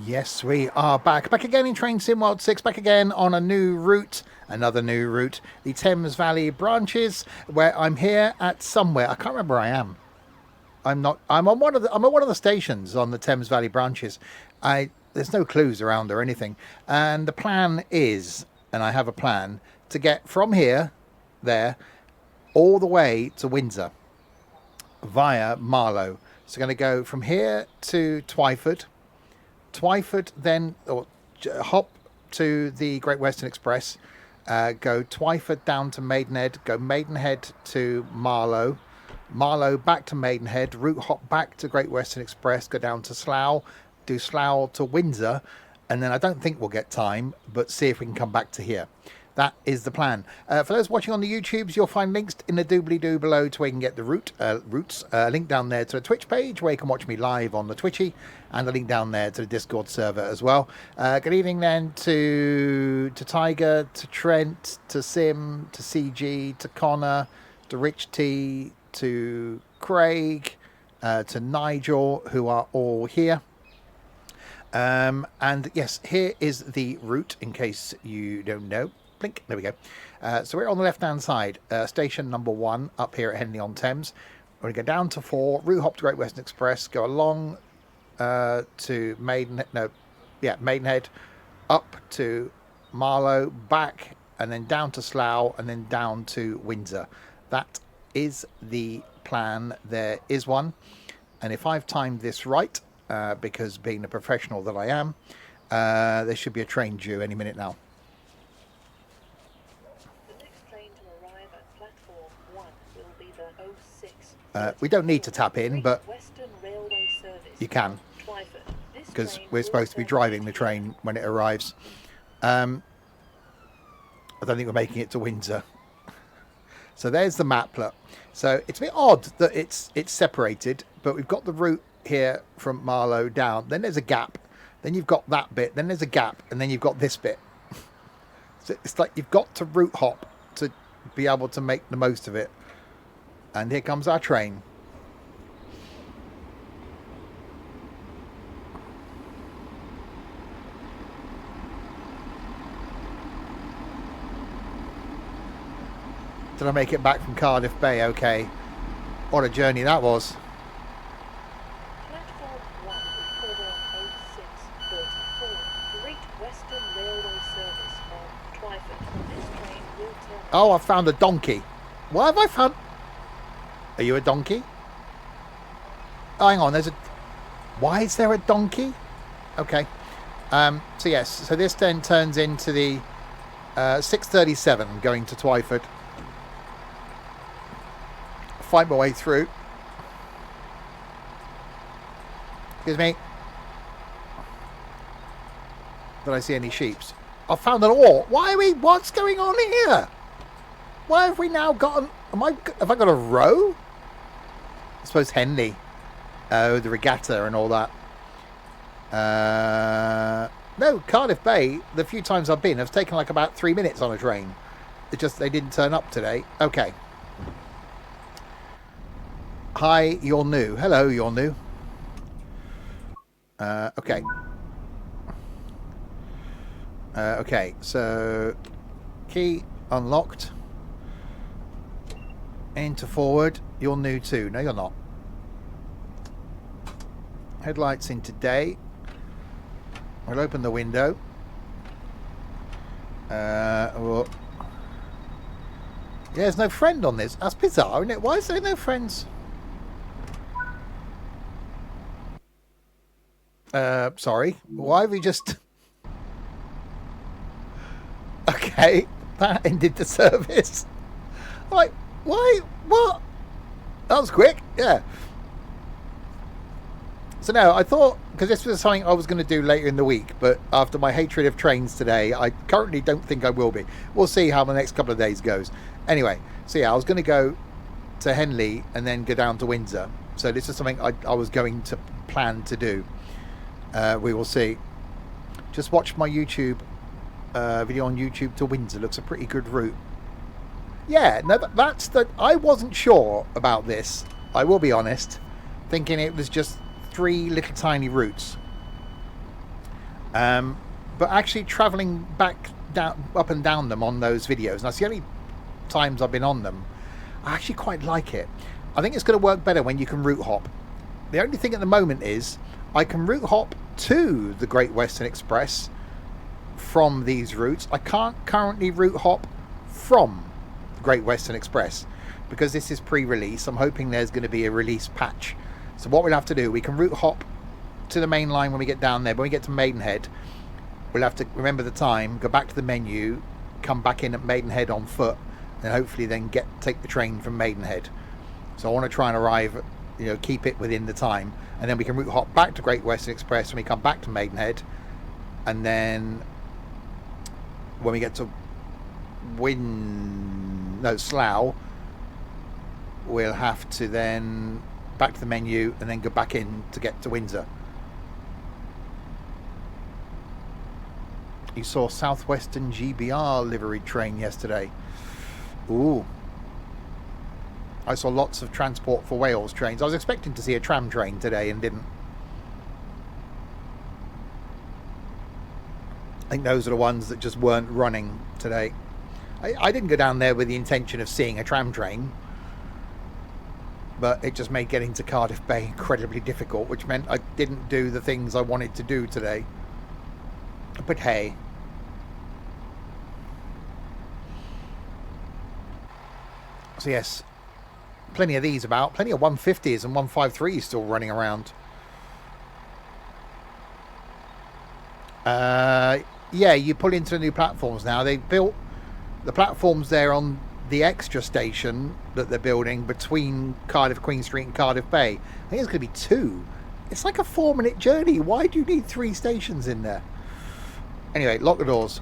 Yes, we are back again in Train Sim World 6, back again on a new route, another new route, the Thames Valley Branches, where I'm here at somewhere. I can't remember where I am. I'm on one of the stations on the Thames Valley Branches. There's no clues around or anything, and the plan is, and I have a plan to get from there, all the way to Windsor via Marlow. So going to go from here to Twyford, then hop to the Great Western Express, go Twyford down to Maidenhead, go Maidenhead to Marlow, Marlow back to Maidenhead, route hop back to Great Western Express, go down to Slough, do Slough to Windsor, and then I don't think we'll get time, but see if we can come back to here. That is the plan. For those watching on the YouTubes, you'll find links in the doobly-doo below to where you can get the routes. Link down there to the Twitch page where you can watch me live on the Twitchy, and a link down there to the Discord server as well. Good evening then to Tiger, to Trent, to Sim, to CG, to Connor, to Rich T, to Craig, to Nigel, who are all here. And yes, here is the route in case you don't know. Blink, there we go. So we're on the left hand side, station number 1 up here at Henley on Thames. We're going to go down to 4, route hop to Great Western Express, go along to Maidenhead, up to Marlow, back, and then down to Slough, and then down to Windsor. That is the plan. There is one, and if I've timed this right, because being the professional that I am, there should be a train due any minute now. The next train to arrive at platform 1 will be the 06. We don't need to tap in, but Western Railway Service you can, Twyford. because we're supposed to be driving the train when it arrives. I don't think we're making it to Windsor. So there's the map. Look. So it's a bit odd that it's separated, but we've got the route here from Marlow down. Then there's a gap. Then you've got that bit. Then there's a gap, and then you've got this bit. So it's like you've got to route hop to be able to make the most of it. And here comes our train. Did I make it back from Cardiff Bay? Okay. What a journey that was. Platform 1 for the 0634. Great Western Railway Service on Twyford. This train will turn. Oh, I found a donkey. What have I found? Are you a donkey? Oh, hang on. Why is there a donkey? Okay. So yes. So this then turns into the 6:37 going to Twyford. Find my way through. Excuse me. Did I see any sheeps? I found an oar. What's going on here? Why have we now got have I got a row? I suppose Henley. Oh, the regatta and all that. No, Cardiff Bay, the few times I've been, have taken like about 3 minutes on a train. They didn't turn up today. Okay. Hi, you're new. Hello, you're new. Okay. Okay, so key unlocked. Enter forward. You're new too. No, you're not. Headlights into day. We'll open the window. Yeah, there's no friend on this. That's bizarre, isn't it? Why is there no friends? Sorry. Why have we just... Okay, that ended the service. Like, why? What? That was quick. Yeah. So no, I thought, because this was something I was going to do later in the week, but after my hatred of trains today, I currently don't think I will be. We'll see how the next couple of days goes. Anyway, so yeah, I was going to go to Henley and then go down to Windsor. So this is something I was going to plan to do. We will see. Just watch my YouTube video on YouTube to Windsor. Looks a pretty good route. Yeah, no, I wasn't sure about this. I will be honest, thinking it was just 3 little tiny routes. But actually travelling back down, up and down them on those videos, and that's the only times I've been on them, I actually quite like it. I think it's going to work better when you can route hop. The only thing at the moment is I can route hop to the Great Western Express from these routes. I can't currently route hop from the Great Western Express because this is pre-release. I'm hoping there's going to be a release patch. So what we'll have to do, we can route hop to the main line when we get down there. When we get to Maidenhead, we'll have to remember the time, go back to the menu, come back in at Maidenhead on foot, and hopefully then take the train from Maidenhead. So I want to try and arrive, keep it within the time, and then we can route hop back to Great Western Express when we come back to Maidenhead, and then when we get to Slough, we'll have to then back to the menu and then go back in to get to Windsor. You saw Southwestern GBR livery train yesterday. Ooh. I saw lots of Transport for Wales trains. I was expecting to see a tram train today and didn't. I think those are the ones that just weren't running today. I didn't go down there with the intention of seeing a tram train, but it just made getting to Cardiff Bay incredibly difficult, which meant I didn't do the things I wanted to do today. But hey. So yes, plenty of these about. Plenty of 150s and 153s still running around. Yeah, you pull into the new platforms now. They built the platforms there on the extra station that they're building between Cardiff Queen Street and Cardiff Bay. I think it's going to be 2. It's like a 4-minute journey. Why do you need 3 stations in there? Anyway, lock the doors.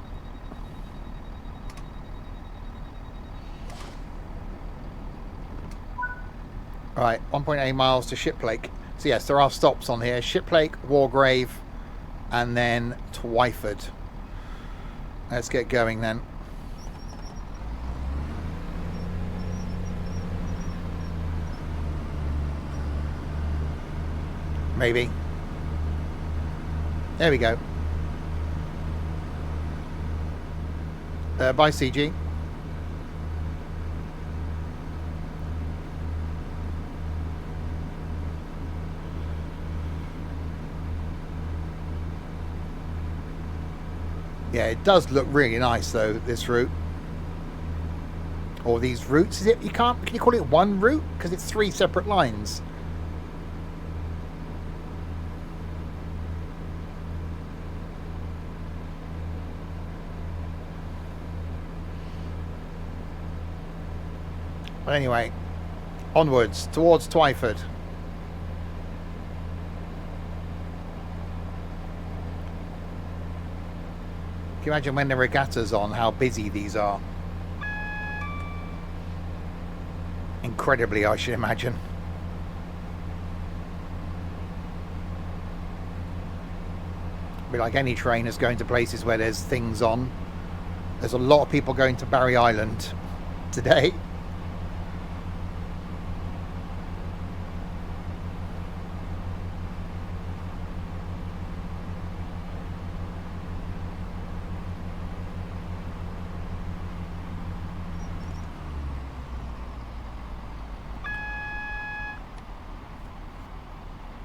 Right, 1.8 miles to Shiplake. So yes, there are stops on here. Shiplake, Wargrave, and then Twyford. Let's get going then. Maybe. There we go. Bye, CG. Yeah, it does look really nice though, this route. Or these routes, is it? Can you call it one route? Because it's 3 separate lines. But anyway, onwards towards Twyford. Can you imagine when the regatta's on, how busy these are? Incredibly, I should imagine. Be like any train that's going to places where there's things on. There's a lot of people going to Barry Island today.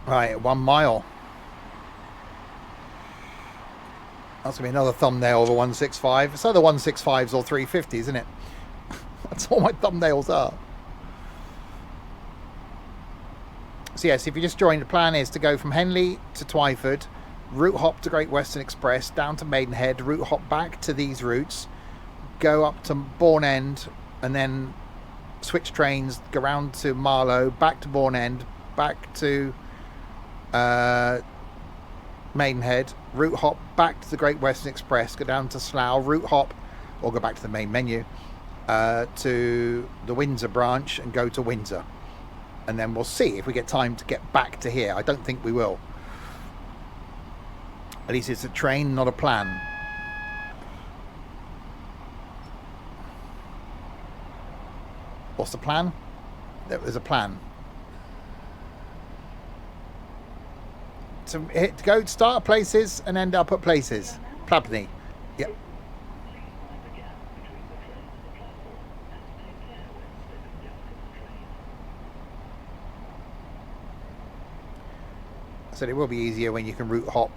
Right, 1 mile. That's going to be another thumbnail of a 165. It's either 165s or 350s, isn't it? That's all my thumbnails are. So yes, if you just joined, the plan is to go from Henley to Twyford, route hop to Great Western Express, down to Maidenhead, route hop back to these routes, go up to Bourne End, and then switch trains, go round to Marlow, back to Bourne End, back to Maidenhead, route hop back to the Great Western Express, go down to Slough, route hop, or go back to the main menu, to the Windsor branch and go to Windsor. And then we'll see if we get time to get back to here. I don't think we will. At least it's a train, not a plan. What's the plan? There's a plan. go start at places and end up at places. Plabney. Yep. I said it will be easier when you can route hop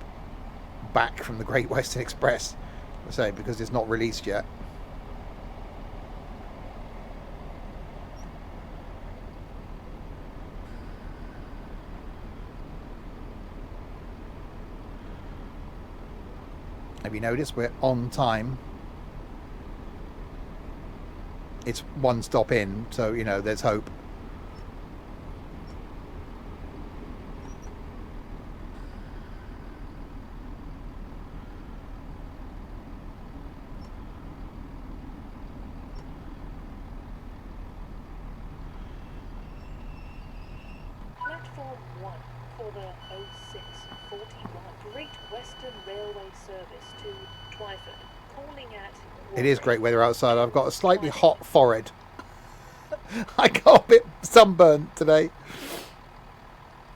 back from the Great Western Express. I say because it's not released yet. Have you noticed we're on time? It's one stop in, so you know there's hope. Platform 1 for the 0641 Great Western Railway service to Twyford, calling at... It is great weather outside. I've got a slightly hot forehead. I got a bit sunburnt today.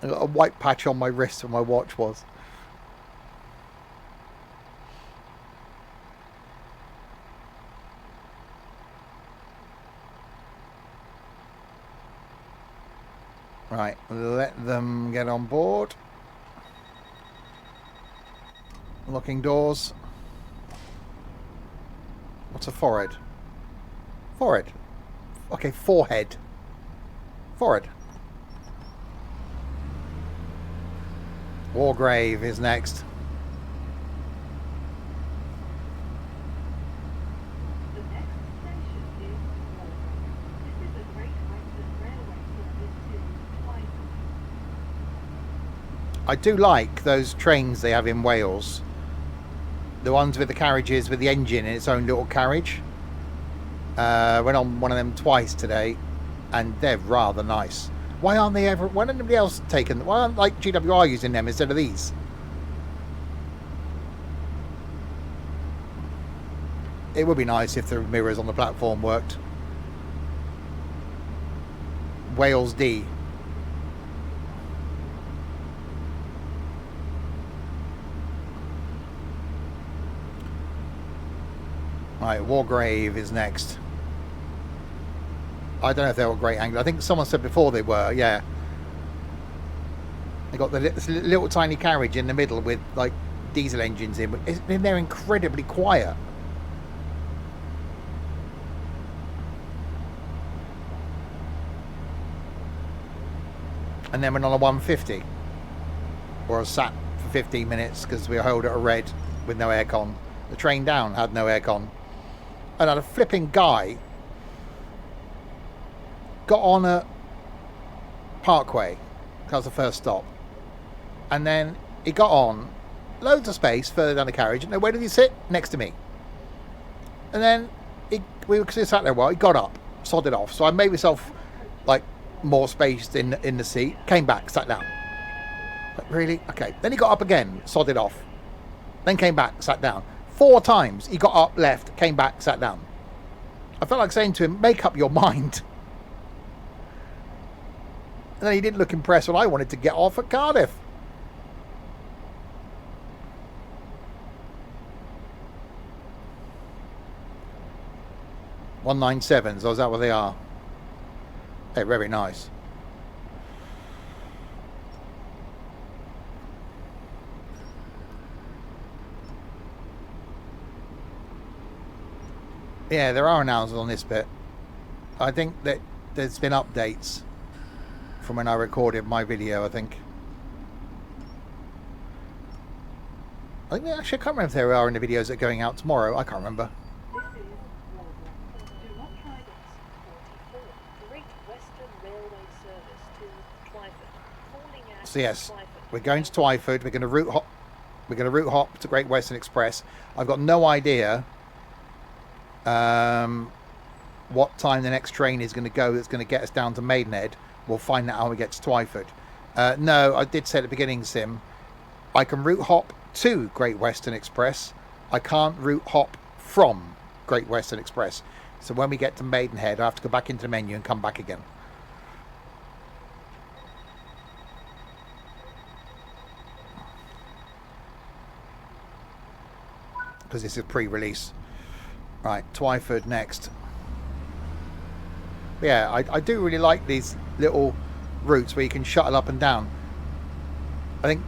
I got a white patch on my wrist where my watch was. Right, let them get on board. Locking doors. What's a forehead? Forehead. Okay, forehead. Forehead. Wargrave is next. The next station is Wargrave. This is a Great Western Railway service to Twyford. I do like those trains they have in Wales. The ones with the carriages with the engine in its own little carriage. Went on one of them twice today, and they're rather nice. Why aren't they ever? Why don't anybody else taking them? Why aren't like GWR using them instead of these? It would be nice if the mirrors on the platform worked. Wales D. Right, Wargrave is next. I don't know if they were great angle. I think someone said before they were, yeah. They got this little tiny carriage in the middle with like diesel engines in, but they're incredibly quiet. And then went on a 150. Or I sat for 15 minutes because we were held at a red with no aircon. The train down had no aircon. And had a flipping guy got on a Parkway. That was the first stop. And then he got on loads of space further down the carriage. And where did he sit? Next to me. And then we were sat there a while. He got up, sodded off. So I made myself like more space in the seat. Came back, sat down. Like, really? Okay. Then he got up again, sodded off. Then came back, sat down. 4 times he got up, left, came back, sat down. I felt like saying to him, make up your mind. And then he didn't look impressed when I wanted to get off at Cardiff. "197s, oh, is that what they are?" They're very nice. Yeah, there are announcements on this bit. I think that there's been updates from when I recorded my video, I think. Actually, I can't remember if there are any videos that are going out tomorrow. I can't remember. This is Wargrave. Do not try this. 44 Great Western Railway service to Twyford, calling at So yes, Twyford. we're going to Twyford. We're going to route hop to Great Western Express. I've got no idea what time the next train is going to go that's going to get us down to Maidenhead. We'll find out when we get to Twyford. No, I did say at the beginning, Sim, I can route hop to Great Western Express. I can't route hop from Great Western Express. So when we get to Maidenhead, I have to go back into the menu and come back again. because this is pre-release. Right, Twyford next. Yeah, I do really like these little routes where you can shuttle up and down. I think...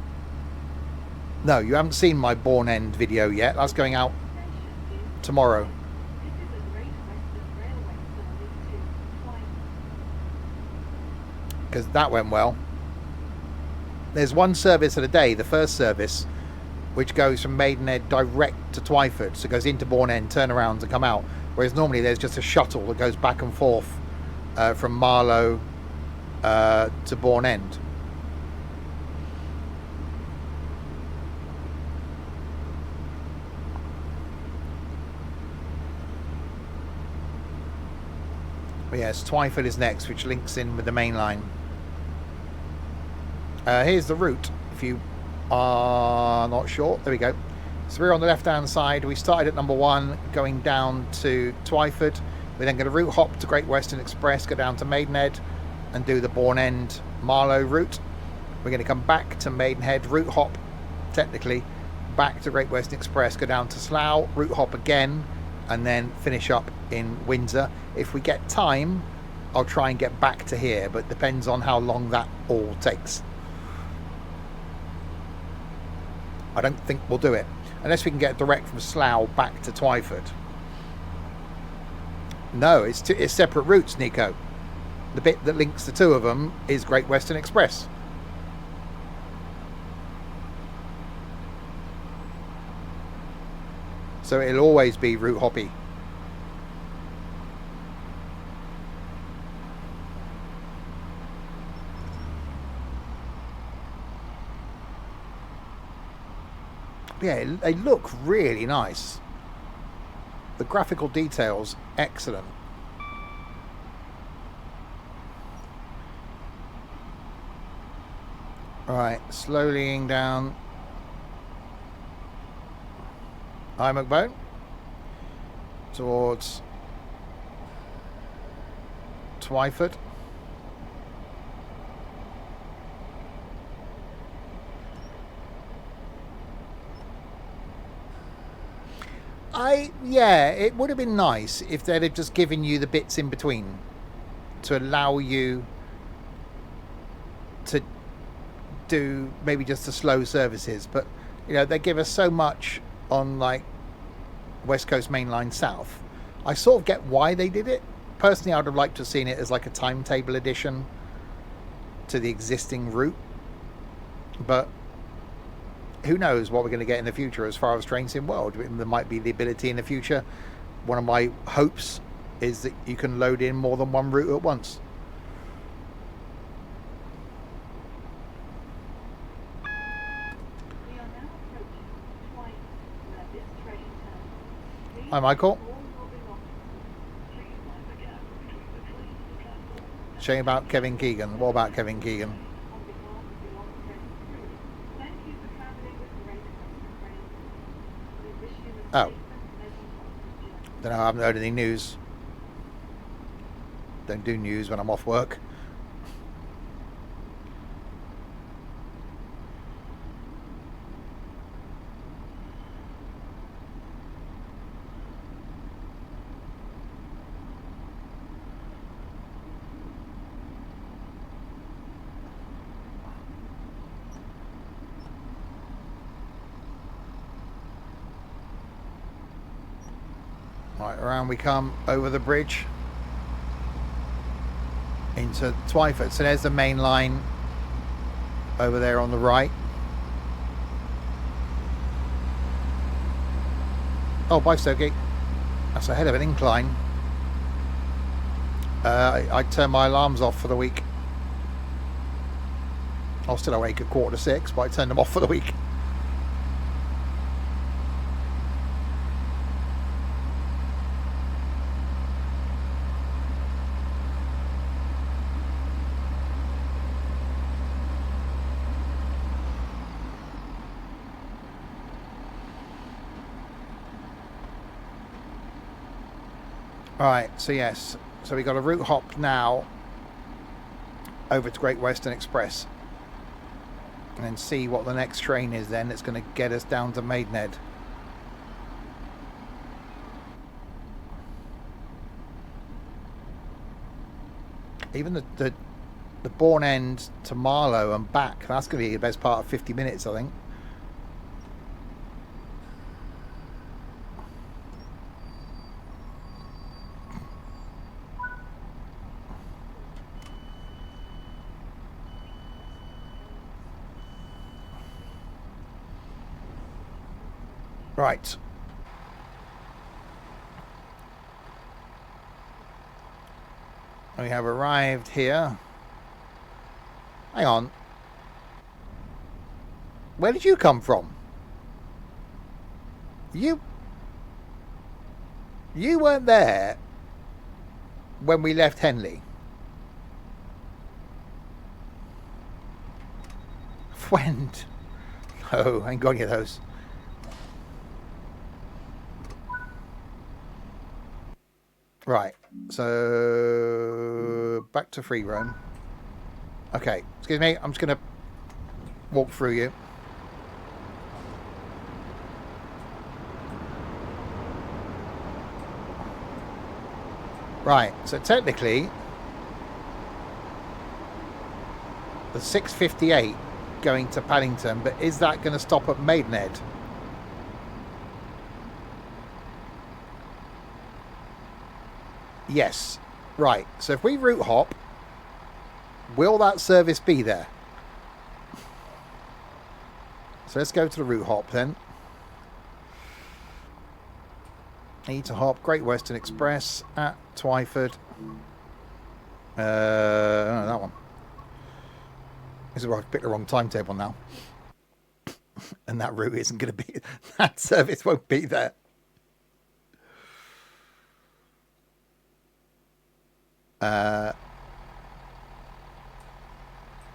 No, you haven't seen my Bourne End video yet. That's going out tomorrow. Because that went well. There's one service a day, the first service, which goes from Maidenhead direct to Twyford. So it goes into Bourne End, turn around and come out. Whereas normally there's just a shuttle that goes back and forth from Marlow to Bourne End. But yes, Twyford is next, which links in with the main line. Here's the route, if you are not sure. There we go. So we're on the left-hand side. We started at number 1, going down to Twyford. We're then going to route hop to Great Western Express, go down to Maidenhead, and do the Bourne End Marlow route. We're going to come back to Maidenhead, route hop, technically, back to Great Western Express, go down to Slough, route hop again, and then finish up in Windsor. If we get time, I'll try and get back to here, but depends on how long that all takes. I don't think we'll do it unless we can get direct from Slough back to Twyford. No, it's separate routes, Nico. The bit that links the two of them is Great Western Express. So it'll always be route hoppy. Yeah, they look really nice. The graphical details, excellent. Right, slowlying down. Immockbone towards Twyford. Yeah, it would have been nice if they'd have just given you the bits in between to allow you to do maybe just the slow services, but you know, they give us so much on like West Coast Main Line South. I sort of get why they did it. Personally, I would have liked to have seen it as like a timetable addition to the existing route, but who knows what we're going to get in the future as far as Train Sim World. There might be the ability in the future. One of my hopes is that you can load in more than one route at once. Hi, Michael. Shame about Kevin Keegan. What about Kevin Keegan? Oh. Don't know, I haven't heard any news. Don't do news when I'm off work. Right, around we come over the bridge into Twyford. So there's the main line over there on the right. Oh, bye, Stokie. That's a hell of an incline. I turned my alarms off for the week. I was still awake at 5:45, but I turned them off for the week. Right, so yes, so we got a route hop now over to Great Western Express and then see what the next train is then that's going to get us down to Maidenhead. Even the Bourne End to Marlow and back, that's going to be the best part of 50 minutes, I think. Right. We have arrived here. Hang on. Where did you come from? You weren't there when we left Henley. When? No, I ain't got any of those. Right, so back to free roam. Okay, excuse me, I'm just going to walk through you. Right, so technically, the 6:58 going to Paddington, but is that going to stop at Maidenhead? Yes. Right, so if we route hop, will that service be there? So let's go to the route hop then. Need to hop Great Western Express at Twyford. No, that one. This is where I've picked the wrong timetable now. And that route isn't going to be... That service won't be there.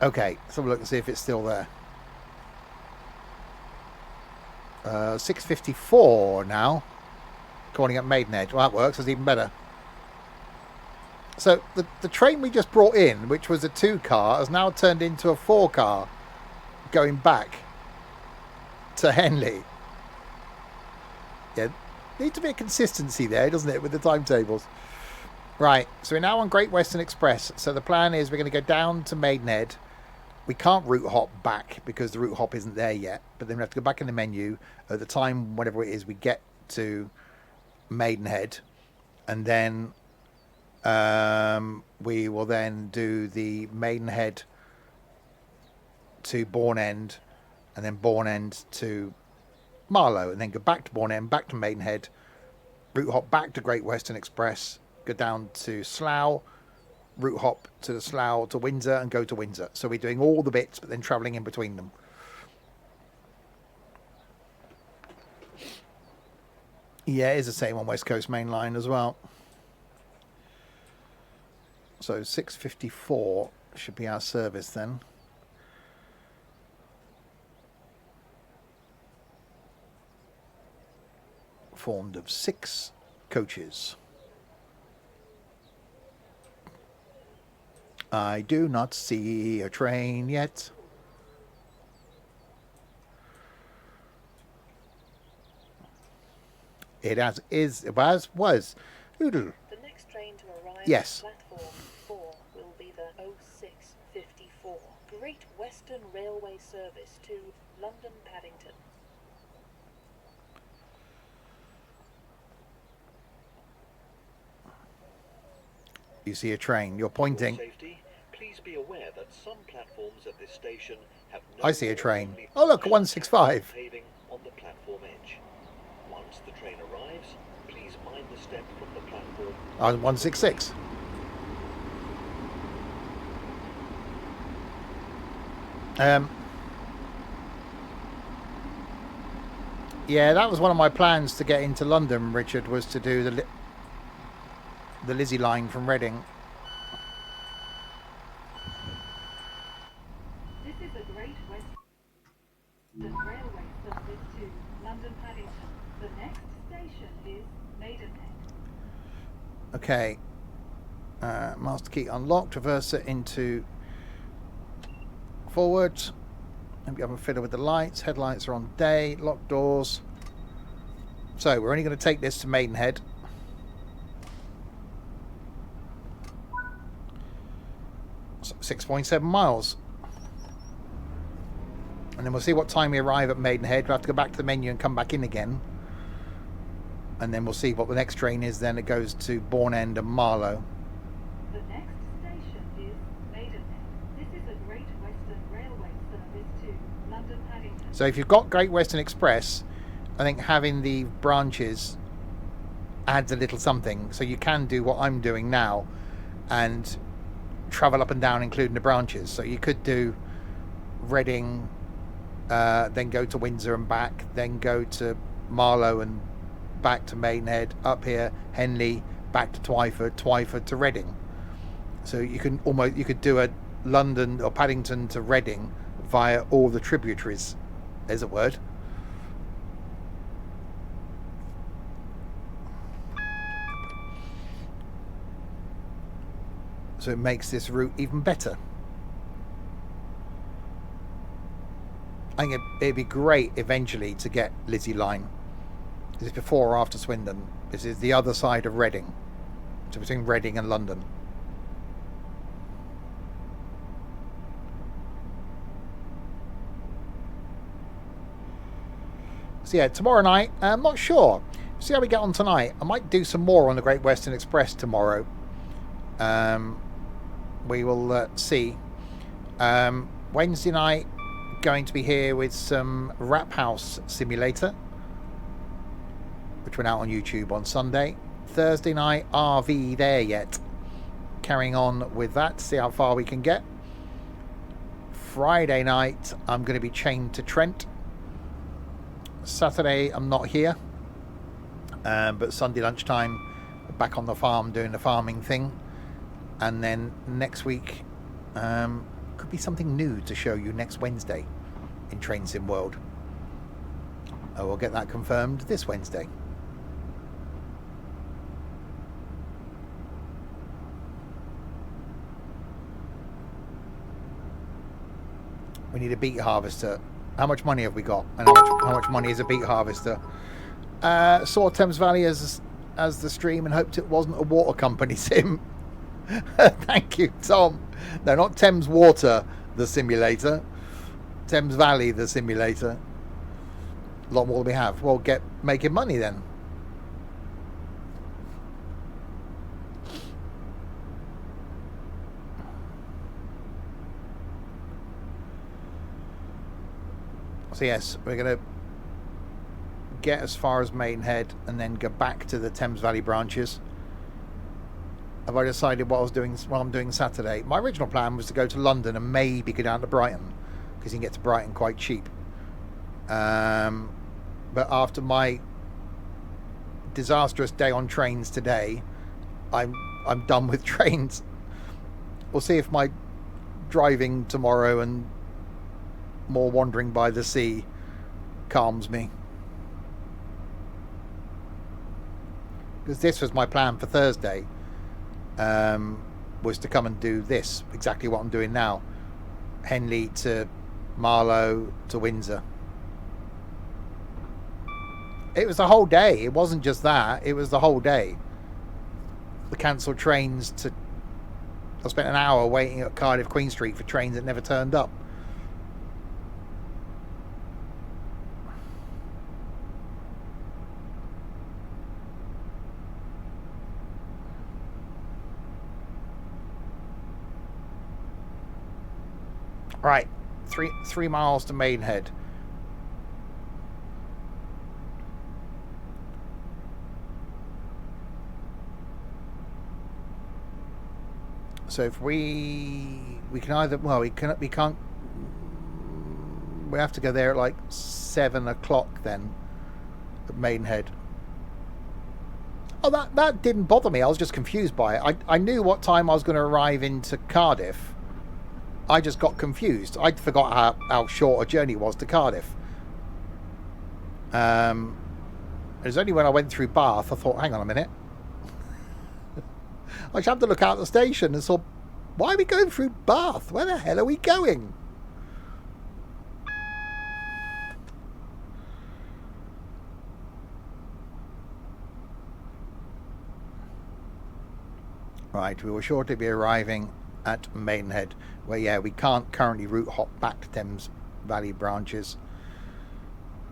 Okay, let's have a look and see if it's still there. 6:54 now. Calling up Maidenhead. Well, that works. That's even better. So the train we just brought in, which was a 2-car, has now turned into a 4-car going back to Henley. Yeah, need to be a consistency there, doesn't it, with the timetables? Right, so we're now on Great Western Express. So the plan is we're going to go down to Maidenhead. We can't route hop back because the route hop isn't there yet. But then we have to go back in the menu at the time, whatever it is, we get to Maidenhead. And then we will then do the Maidenhead to Bourne End. And then Bourne End to Marlow. And then go back to Bourne End, back to Maidenhead. Route hop back to Great Western Express. Go down to Slough, route hop to the Slough to Windsor and go to Windsor. So we're doing all the bits, but then travelling in between them. Yeah, it is the same on West Coast Main Line as well. So 6:54 should be our service then. Formed of 6 coaches. I do not see a train yet. It was. Oodle. The next train to arrive Yes. at platform 4 will be the 06:54 Great Western Railway service to London Paddington. You see a train. You're pointing. For safety, please be aware that some platforms at this station have no I see a or train. only Oh, look, partial 165. paving on the platform edge. Once the train arrives, please mind the step from the platform. 166. Yeah, that was one of my plans to get into London, Richard, was to do the Lizzie line from Reading. This is a Great Western Railway service to London Paddington. The next station is Maidenhead. Okay. Master key unlocked. Reverse it into forward. And we haven't fiddled with the lights. Headlights are on day. Locked doors. So we're only going to take this to Maidenhead. 6.7 miles. And then we'll see what time we arrive at Maidenhead. We'll have to go back to the menu and come back in again. And then we'll see what the next train is. Then it goes to Bourne End and Marlow. The next station is Maidenhead. This is a Great Western Railway service to London Paddington. So if you've got Great Western Express, I think having the branches adds a little something. So you can do what I'm doing now and travel up and down, including the branches. So you could do Reading, then go to Windsor and back, then go to Marlow and back to Maidenhead, up here, Henley, back to Twyford to Reading. So you could do a London or Paddington to Reading via all the tributaries. There's a word. So it makes this route even better. I think it'd be great eventually to get Lizzie Line. Is this before or after Swindon? This is the other side of Reading. So between Reading and London. So yeah, tomorrow night, I'm not sure. See how we get on tonight. I might do some more on the Great Western Express tomorrow. We will see. Wednesday night, going to be here with some Rap House Simulator, which went out on YouTube on Sunday. Thursday night, RV There Yet. Carrying on with that, see how far we can get. Friday night, I'm going to be chained to Trent. Saturday, I'm not here. But Sunday lunchtime, back on the farm doing the farming thing. And then next week, could be something new to show you next Wednesday in Train Sim World. I will get that confirmed this Wednesday. We need a beet harvester. How much money have we got? And how much money is a beet harvester? Saw Thames Valley as the stream and hoped it wasn't a water company sim. Thank you, Tom. No, not Thames Water, the simulator. Thames Valley, the simulator. A lot more than we have. Well, get making money then. So yes, we're going to get as far as Maidenhead and then go back to the Thames Valley branches. Have I decided what I'm doing Saturday? My original plan was to go to London and maybe go down to Brighton, because you can get to Brighton quite cheap. But after my disastrous day on trains today, I'm done with trains. We'll see if my driving tomorrow and more wandering by the sea calms me. Because this was my plan for Thursday. Was to come and do this, exactly what I'm doing now. Henley to Marlow to Windsor. It was the whole day. It wasn't just that. It was the whole day. The cancelled trains to... I spent an hour waiting at Cardiff Queen Street for trains that never turned up. Right, three miles to Maidenhead. So if we can either, well, we can't. We have to go there at like 7 o'clock then at Maidenhead. Oh, that didn't bother me. I was just confused by it. I knew what time I was going to arrive into Cardiff. I just got confused. I forgot how short a journey was to Cardiff. It was only when I went through Bath I thought, hang on a minute. I just had to look out the station and saw, why are we going through Bath? Where the hell are we going? Right, we will shortly be arriving at Maidenhead. where, yeah, we can't currently route hop back to Thames Valley Branches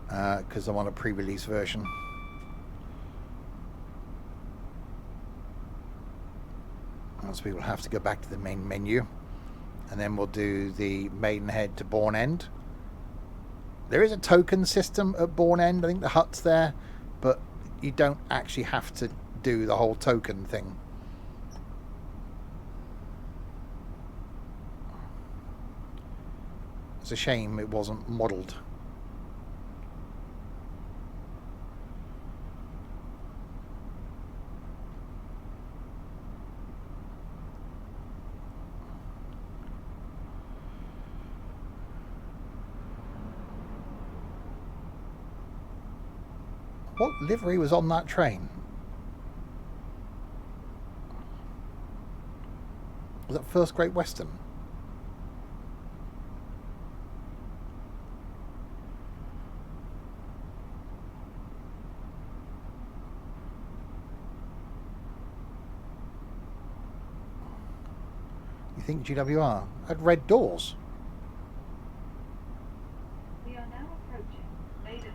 because I'm on a pre-release version. So we will have to go back to the main menu, and then we'll do the Maidenhead to Bourne End. There is a token system at Bourne End. I think the hut's there, but you don't actually have to do the whole token thing. It's a shame it wasn't modelled. What livery was on that train? Was that First Great Western? You think GWR had red doors? We are now approaching Maidenhead.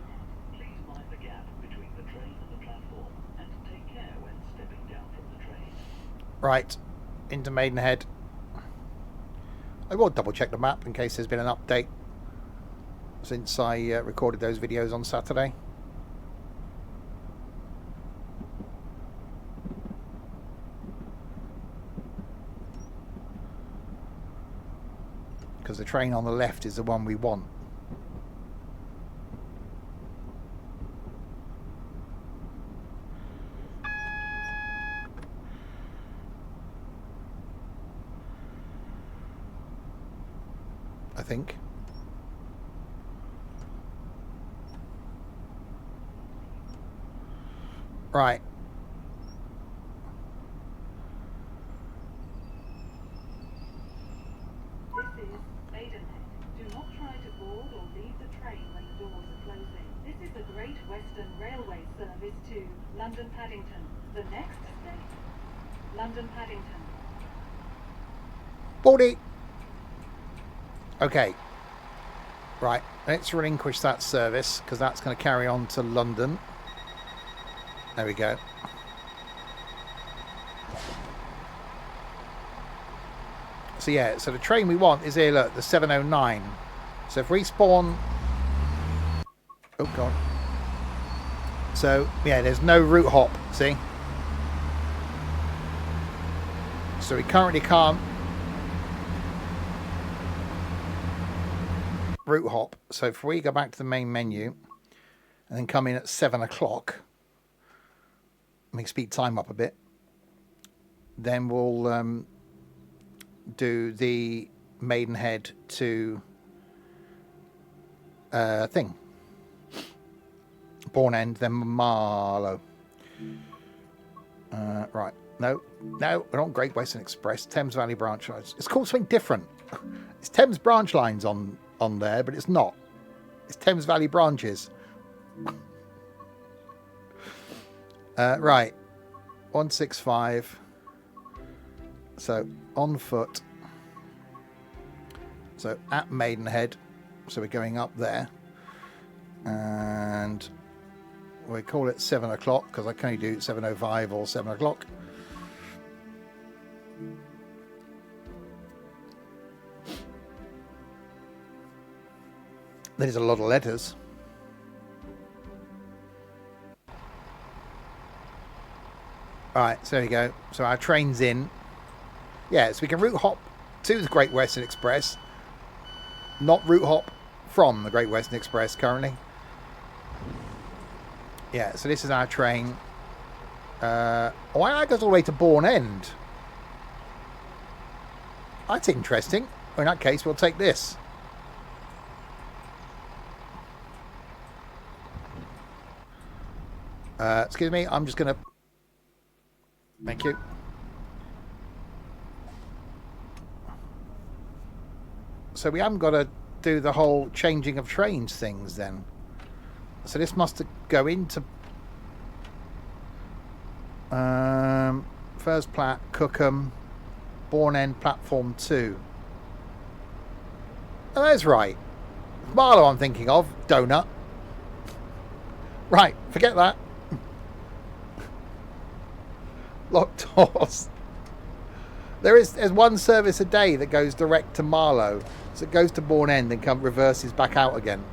Please mind the gap between the train and the platform, and take care when stepping down from the train. Right, into Maidenhead. I will double check the map in case there's been an update since I recorded those videos on Saturday. Because the train on the left is the one we want. I think. Right. This is Maidenhead. Do not try to board or leave the train when the doors are closing. This is the Great Western Railway service to London Paddington. The next station, London Paddington. Boardie! Okay. Right, let's relinquish that service because that's going to carry on to London. There we go. So yeah, so the train we want is here, look, the 709. So if we spawn... Oh, God. So, yeah, there's no route hop, see? So we currently can't route hop. So if we go back to the main menu and then come in at 7 o'clock, make speed time up a bit, then we'll do the Maidenhead to thing, Bourne End, then Marlow. Right, no, we're on Great Western Express, Thames Valley Branch Lines. It's called something different. It's Thames Branch Lines on there, but it's not. It's Thames Valley Branches. Right, 165. So on foot. So at Maidenhead. So we're going up there, and we call it 7 o'clock because I can only do 7:05 or 7 o'clock. There's a lot of letters. Alright, so there you go. So our train's in. Yeah, so we can route hop to the Great Western Express. Not route hop from the Great Western Express currently. Yeah, so this is our train. Why that goes all the way to Bourne End? That's interesting. In that case, we'll take this. Excuse me, I'm just going to... Thank you. So we haven't got to do the whole changing of trains things then. So this must go into... First Plat, Cookham, Bourne End, Platform 2. Oh, that's right. Marlow I'm thinking of. Donut. Right, forget that. Locked doors. There's one service a day that goes direct to Marlow. So it goes to Bourne End and reverses back out again.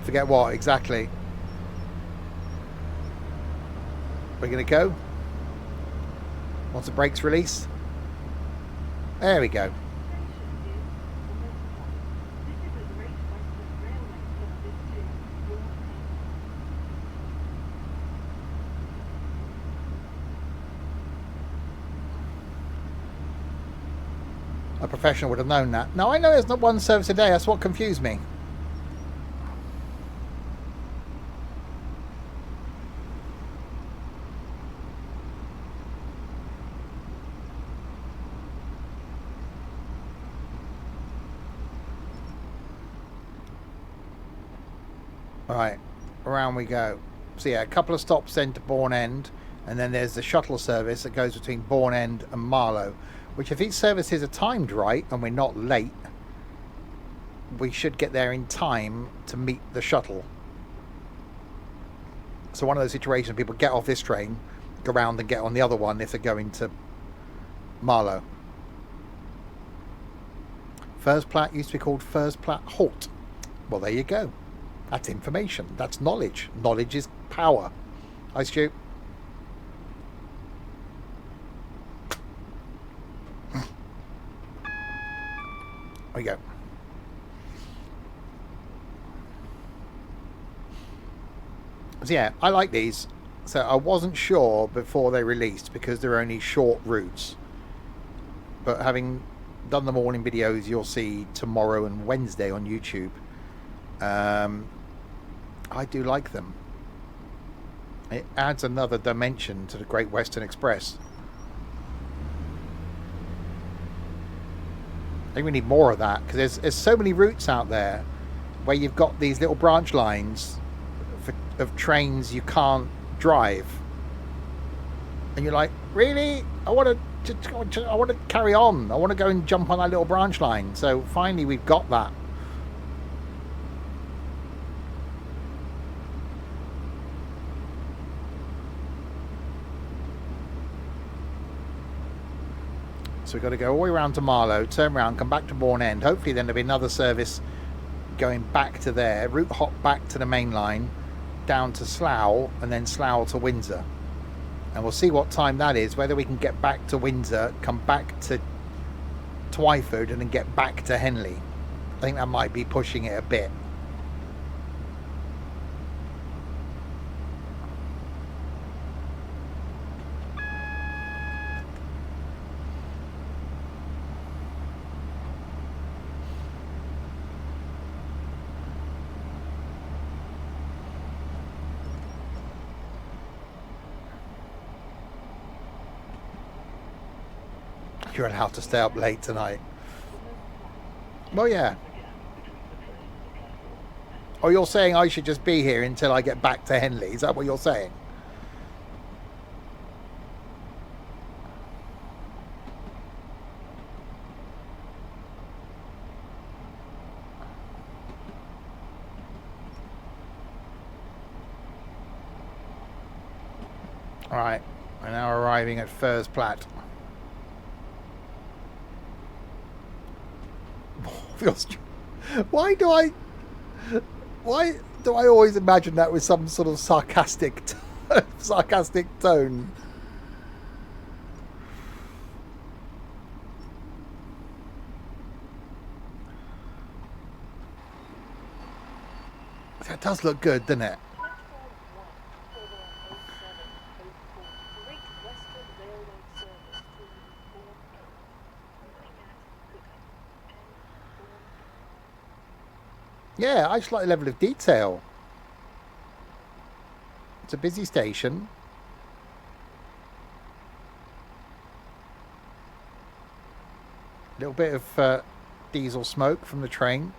Forget what, exactly. We're going to go. Once the brakes release. There we go. A professional would have known that. Now I know there's not one service a day. That's what confused me. Alright, around we go. So yeah, a couple of stops then to Bourne End, and then there's the shuttle service that goes between Bourne End and Marlow, which if these services are timed right and we're not late, we should get there in time to meet the shuttle. So one of those situations people get off this train, go around and get on the other one if they're going to Marlow. Firsplat used to be called Firsplat Halt. Well, there you go. That's information. That's knowledge. Knowledge is power. Hi, Stu. There we go. So yeah, I like these. So I wasn't sure before they released because they're only short routes. But having done the morning videos you'll see tomorrow and Wednesday on YouTube, I do like them. It adds another dimension to the Great Western Express. I think we need more of that because there's so many routes out there where you've got these little branch lines of trains you can't drive, and you're like, really? I want to carry on. I want to go and jump on that little branch line. So finally, we've got that. So we've got to go all the way around to Marlow, turn around, come back to Bourne End. Hopefully then there'll be another service going back to there, route hop back to the main line, down to Slough, and then Slough to Windsor. And we'll see what time that is, whether we can get back to Windsor, come back to Twyford, and then get back to Henley. I think that might be pushing it a bit. You're allowed to stay up late tonight. Well, yeah. Oh, you're saying I should just be here until I get back to Henley? Is that what you're saying? Alright, we're now arriving at Firsplat. Why do I always imagine that with some sort of sarcastic tone? That does look good, doesn't it? Yeah, I just like the level of detail. It's a busy station. A little bit of diesel smoke from the train.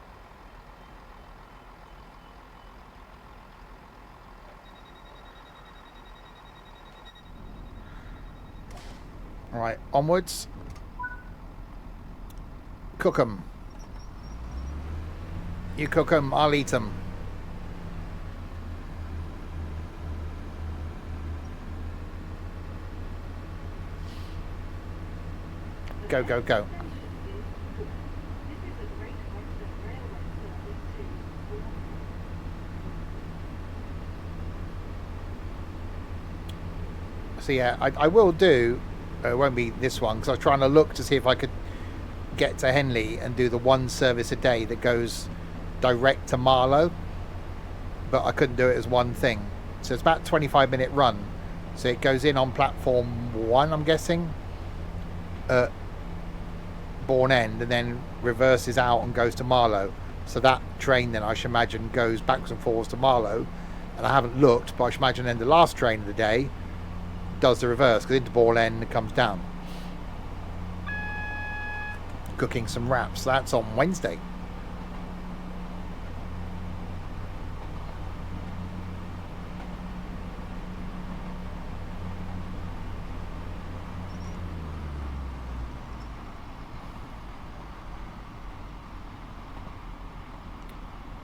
All right, onwards. cook 'em. You cook 'em, I'll eat 'em. Go, go, go. So yeah, I will do, it won't be this one, because I was trying to look to see if I could get to Henley and do the one service a day that goes direct to Marlow, but I couldn't do it as one thing. So it's about a 25-minute run. So it goes in on platform 1, I'm guessing, at Bourne End, and then reverses out and goes to Marlow. So that train then, I should imagine, goes backwards and forwards to Marlow. And I haven't looked, but I should imagine then the last train of the day does the reverse, because into Bourne End and comes down. Cooking some wraps. That's on Wednesday.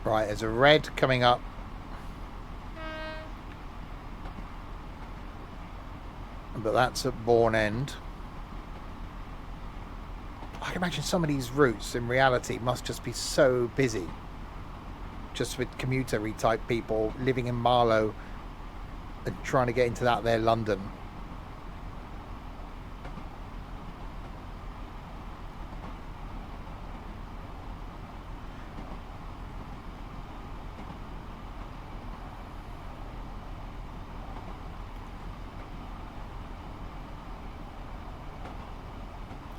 Right, there's a red coming up. But that's at Bourne End. I can imagine some of these routes in reality must just be so busy. Just with commuter-y type people living in Marlow and trying to get into that there London.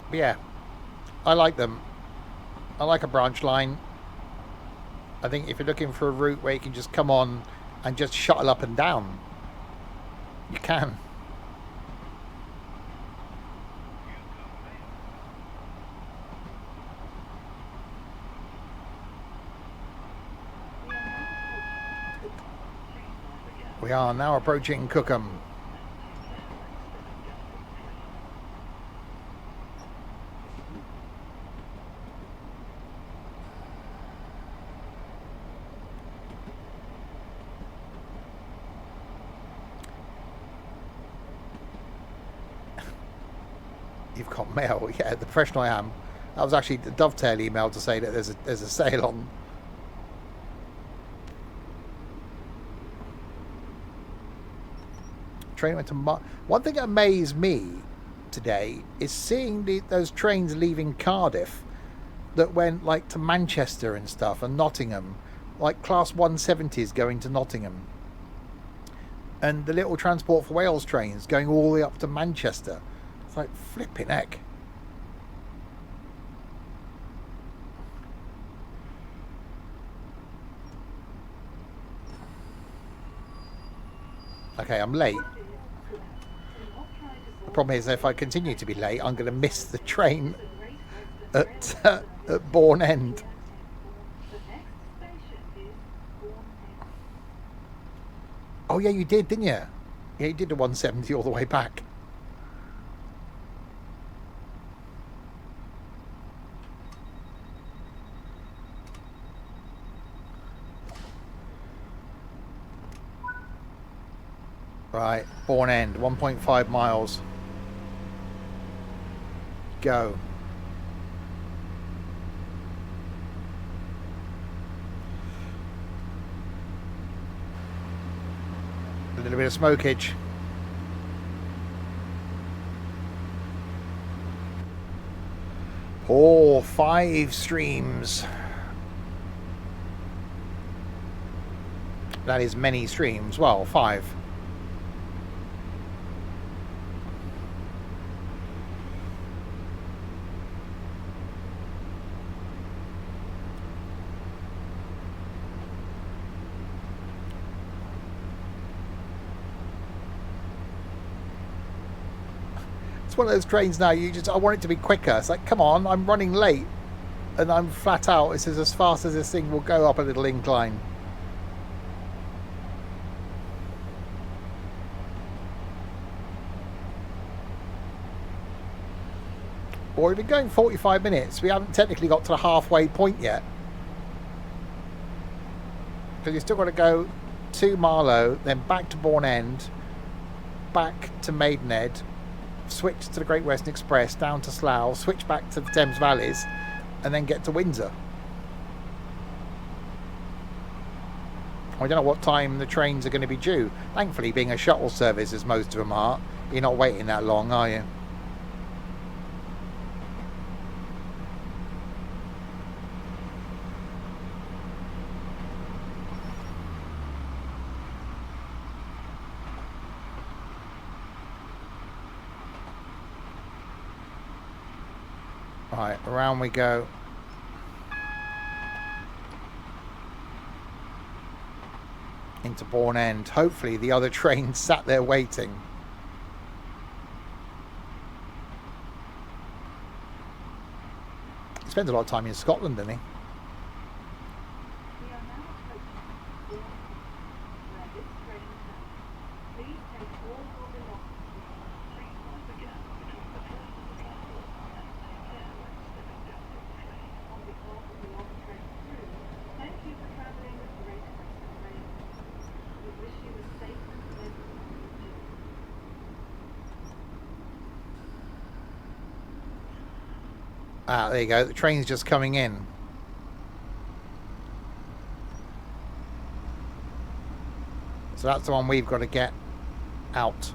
But yeah, I like them. I like a branch line. I think if you're looking for a route where you can just come on and just shuttle up and down, you can. We are now approaching Cookham. You've got mail. Yeah, the professional I am. That was actually the dovetail email to say that there's a sale on. Train went to one thing that amazed me today is seeing those trains leaving Cardiff that went like to Manchester and stuff, and Nottingham, like class 170s going to Nottingham, and the little Transport for Wales trains going all the way up to Manchester. It's like flipping heck. Okay, I'm late. The problem is, if I continue to be late, I'm going to miss the train at Bourne End. Oh yeah, you did, didn't you? Yeah, you did the 170 all the way back. Right, Bourne End, 1.5 miles. Go. A little bit of smokage. Oh, 5 streams. That is many streams. Well, 5. It's one of those trains now, I want it to be quicker. It's like, come on, I'm running late and I'm flat out. It says as fast as this thing will go up a little incline. Well, we've been going 45 minutes. We haven't technically got to the halfway point yet. Because you've still got to go to Marlow, then back to Bourne End, back to Maidenhead, switch to the Great Western Express, down to Slough, switch back to the Thames Valleys, and then get to Windsor. I don't know what time the trains are going to be due. Thankfully, being a shuttle service, as most of them are, you're not waiting that long, are you? Right, around we go. Into Bourne End. Hopefully the other train sat there waiting. He spends a lot of time in Scotland, doesn't he? We are now approaching Bourne, where this train turns. Please take all your belongings with you. Please mind the gap between the train and the platform, and take care when stepping down from the train. On behalf of the on-train crew, thank you for travelling with Great Western Railway. We wish you a safe and pleasant journey. Ah, there you go. The train's just coming in. So that's the one we've got to get out.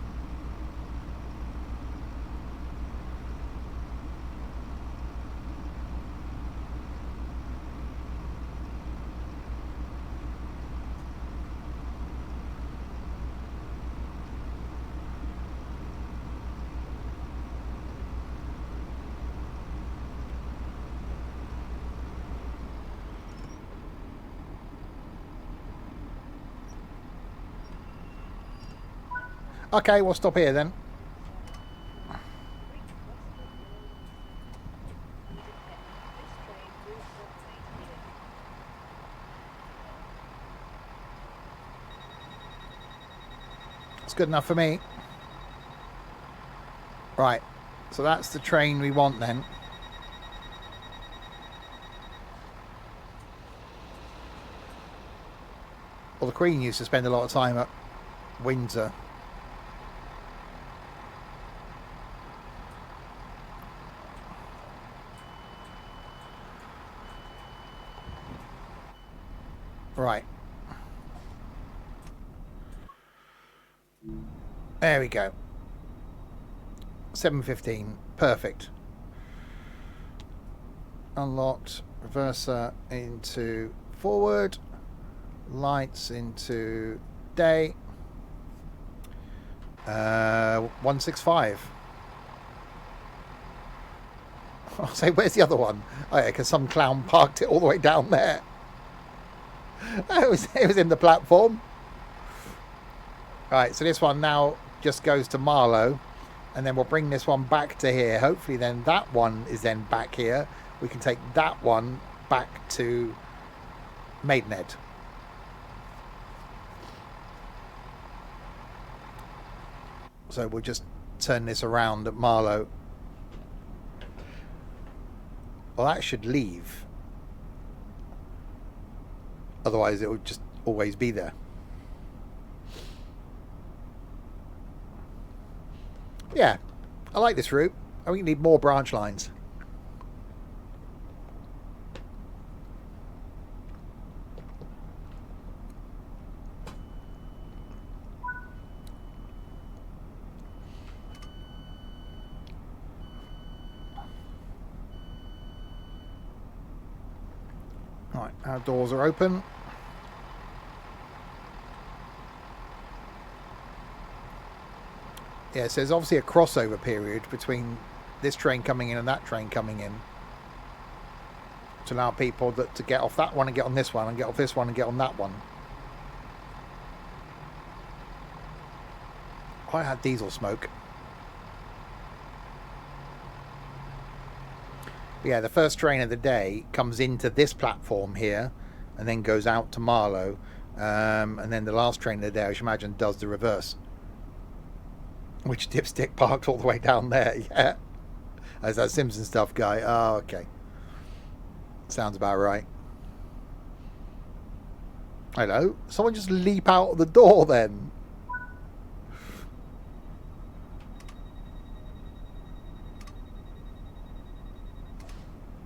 Okay, we'll stop here then. It's good enough for me. Right, so that's the train we want then. Well, the Queen used to spend a lot of time at Windsor. Right. There we go. 7:15. Perfect. Unlocked. Reverser into forward. Lights into day. 165. I'll say, where's the other one? Oh yeah, because some clown parked it all the way down there. It was in the platform. Right, so this one now just goes to Marlow, and then we'll bring this one back to here. Hopefully then that one is then back here. We can take that one back to Maidenhead. So we'll just turn this around at Marlow. Well, that should leave. Otherwise it would just always be there. Yeah, I like this route. I think we need more branch lines. Right, our doors are open. Yeah, so there's obviously a crossover period between this train coming in and that train coming in to allow people to get off that one and get on this one and get off this one and get on that one. I had diesel smoke. But yeah, the first train of the day comes into this platform here and then goes out to Marlow. And then the last train of the day, I should imagine, does the reverse. Which Dipstick parked all the way down there, yeah. As that Simpson stuff guy. Oh, okay. Sounds about right. Hello? Someone just leap out of the door then.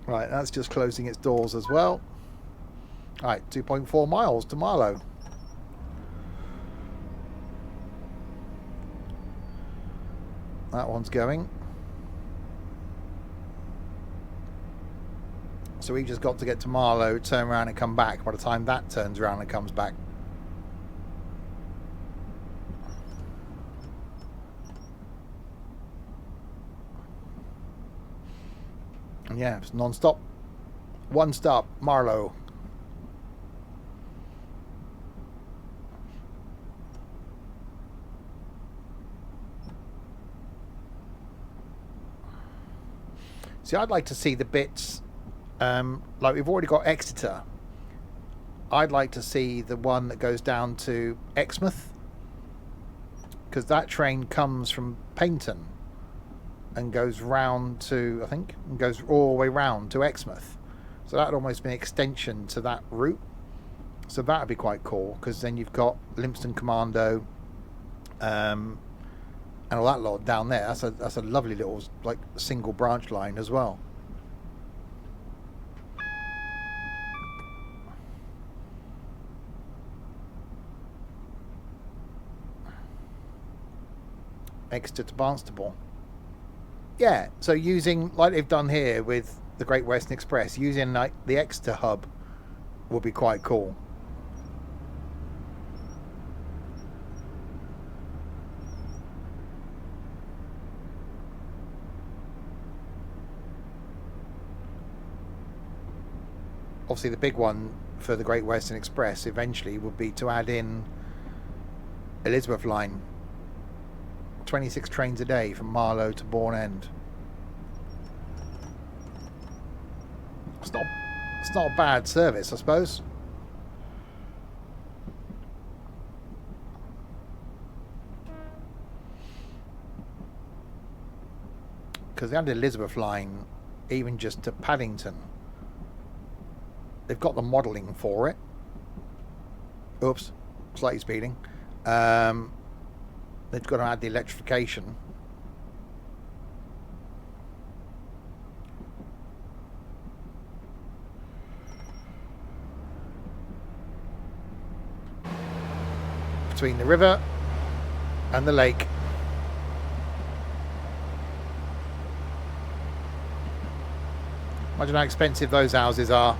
Right, that's just closing its doors as well. Right, 2.4 miles to Marlow. That one's going. So we just got to get to Marlow, turn around and come back by the time that turns around and comes back. And yeah, it's non-stop. One stop, Marlow. See, I'd like to see the bits, like we've already got Exeter. I'd like to see the one that goes down to Exmouth, because that train comes from Paignton and goes round to, I think, and goes all the way round to Exmouth. So that'd almost be an extension to that route. So that'd be quite cool, because then you've got Livingston Commando, and all that lot down there. That's a lovely little like single branch line as well. Exeter to Barnstaple. Yeah, so using, like they've done here with the Great Western Express, using like the Exeter hub would be quite cool. Obviously the big one for the Great Western Express eventually would be to add in Elizabeth line. 26 trains a day from Marlow to Bourne End. It's not a bad service, I suppose. Because they had the Elizabeth line even just to Paddington. They've got the modelling for it. Oops, slightly speeding. They've got to add the electrification. Between the river and the lake. Imagine how expensive those houses are.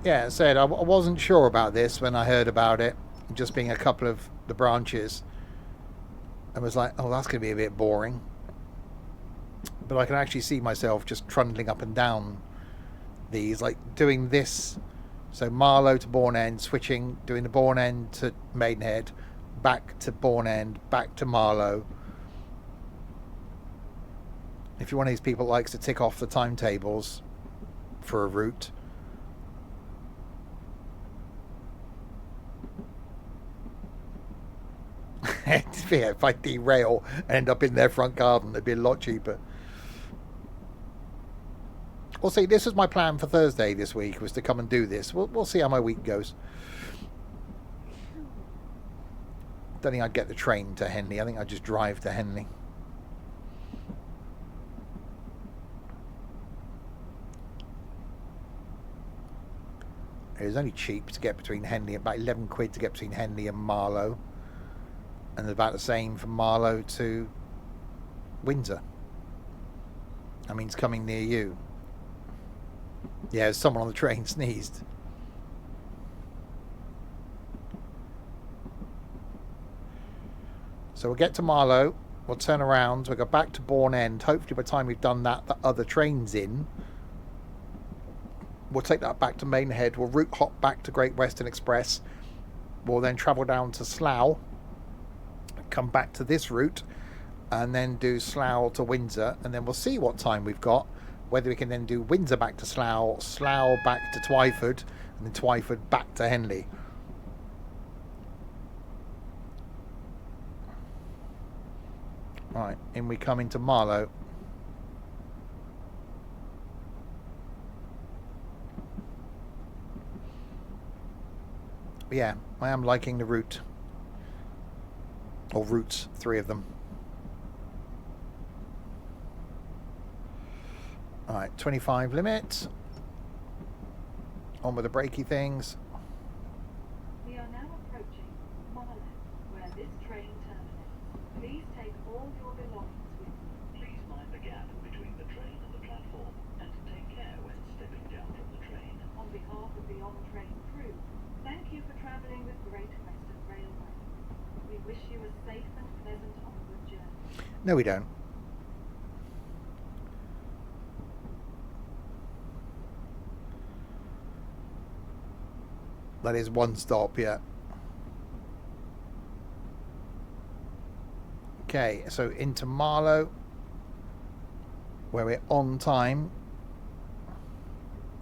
Yeah, I said I wasn't sure about this when I heard about it, just being a couple of the branches. I was like, oh, that's going to be a bit boring. But I can actually see myself just trundling up and down these, like doing this. So Marlow to Bourne End, switching, doing the Bourne End to Maidenhead, back to Bourne End, back to Marlow. If you're one of these people that likes to tick off the timetables for a route. Yeah, if I derail and end up in their front garden, it'd be a lot cheaper. Well, see, this was my plan for Thursday this week, was to come and do this. We'll see how my week goes. Don't think I'd get the train to Henley. I think I'd just drive to Henley. It was only cheap to get between Henley, about 11 quid to get between Henley and Marlow. And about the same from Marlow to Windsor. That means coming near you. Yeah, someone on the train sneezed. So we'll get to Marlow, we'll turn around, we'll go back to Bourne End. Hopefully by the time we've done that, the other train's in. We'll take that back to Maidenhead, we'll route hop back to Great Western Express. We'll then travel down to Slough, come back to this route, and then do Slough to Windsor, and then we'll see what time we've got, whether we can then do Windsor back to Slough, Slough back to Twyford, and then Twyford back to Henley. Right, in we come into Marlow. Yeah, I am liking the route. Or routes, 3 of them. Alright, 25 limit. On with the brakey things. We are now approaching Marlow, where this train terminates. Please take all your belongings with you. Please mind the gap between the train and the platform, and take care when stepping down from the train. On behalf of the on-train crew, thank you for travelling with Great Western Railway. We wish you a safe and pleasant onward journey. No, we don't. That is one stop, yeah. Okay, so into Marlow, where we're on time.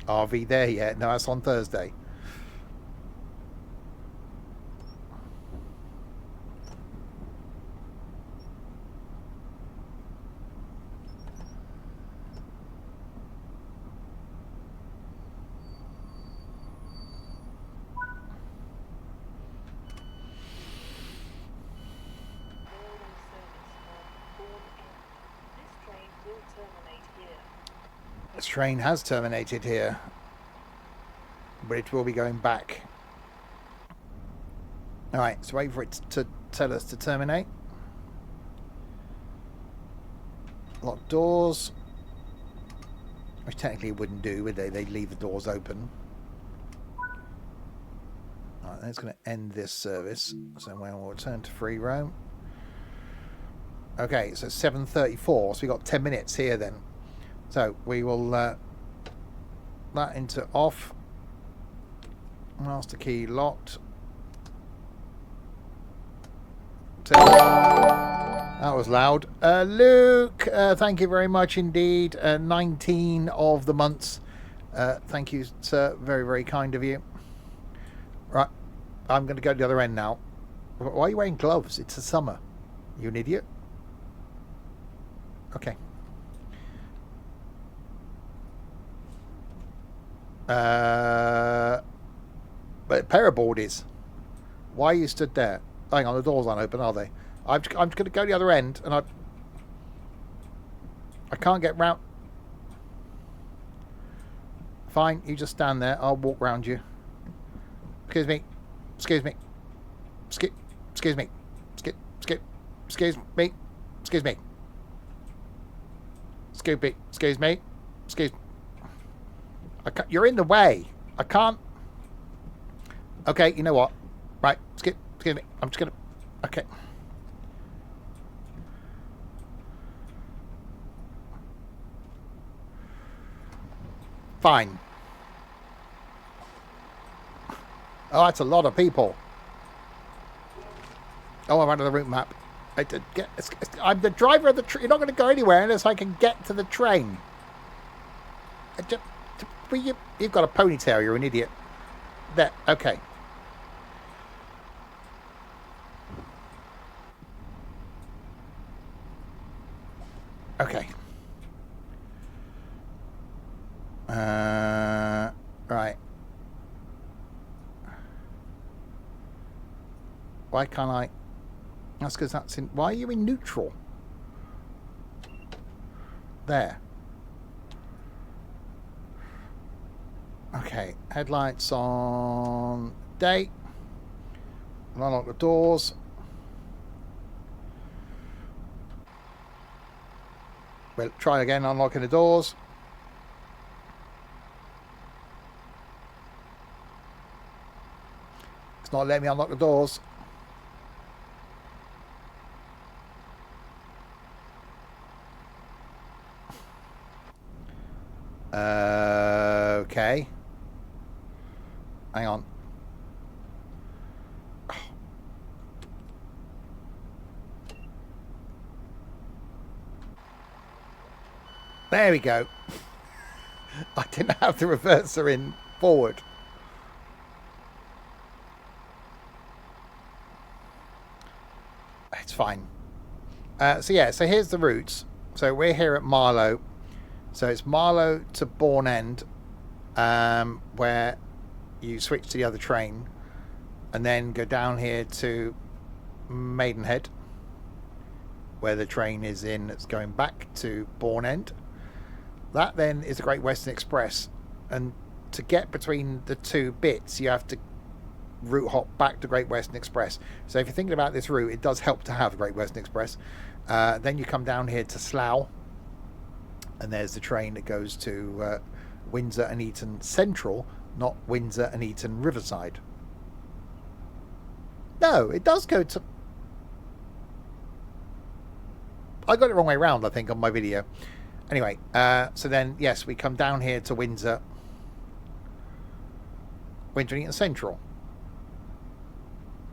RV there yet? No, that's on Thursday. This train has terminated here, but it will be going back. Alright, so wait for it to tell us to terminate. Lock doors. Which technically it wouldn't do, would they? They'd leave the doors open. Alright, that's going to end this service. So we'll return to free roam. Okay, so 7:34, so we got 10 minutes here then. So we will that into off. Master key locked. That was loud. Luke, thank you very much indeed. 19 of the months. Thank you, sir. Very, very kind of you. Right, I'm going to go to the other end now. Why are you wearing gloves? It's the summer. You an idiot? Okay. But paraboard is. Why are you stood there? Hang on, the doors aren't open, are they? I'm just going to go to the other end, and I can't get round. Fine, you just stand there. I'll walk round you. Excuse me. Excuse me. Excuse me. Excuse me. Excuse me. Excuse me. Excuse me. You're in the way. I can't. Okay, you know what? Right, excuse me. I'm just gonna. Okay. Fine. Oh, that's a lot of people. Oh, I'm out of the route map. I'm the driver of the train. You're not going to go anywhere unless I can get to the train. You've got a ponytail. You're an idiot. There. Okay. Okay. Right. Why can't I? That's because that's in. Why are you in neutral? There. Okay. Headlights on. Day. Unlock the doors. We'll try again unlocking the doors. It's not letting me unlock the doors. Okay. Hang on. There we go. I didn't have the reverser in forward. It's fine. So yeah, so here's the routes. So we're here at Marlow. So it's Marlow to Bourne End, where you switch to the other train, and then go down here to Maidenhead, where the train is in that's going back to Bourne End. That then is the Great Western Express, and to get between the two bits you have to route hop back to Great Western Express. So if you're thinking about this route, it does help to have the Great Western Express. Then you come down here to Slough, and there's the train that goes to Windsor and Eton Central, not Windsor and Eton Riverside. No, it does go to... I got it the wrong way around, I think, on my video. Anyway, so then, yes, we come down here to Windsor and Eton Central.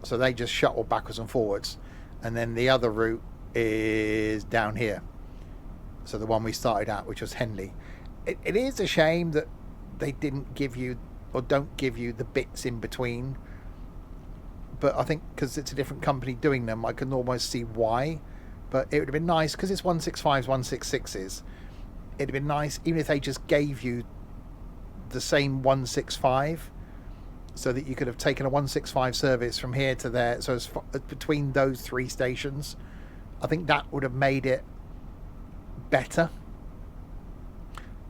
So they just shuttle backwards and forwards. And then the other route is down here. So the one we started at, which was Henley. It is a shame that they didn't give you, or don't give you, the bits in between. But I think because it's a different company doing them, I can almost see why. But it would have been nice, because it's 165s, 166s. It'd have been nice even if they just gave you the same 165, so that you could have taken a 165 service from here to there. So as between those three stations, I think that would have made it better,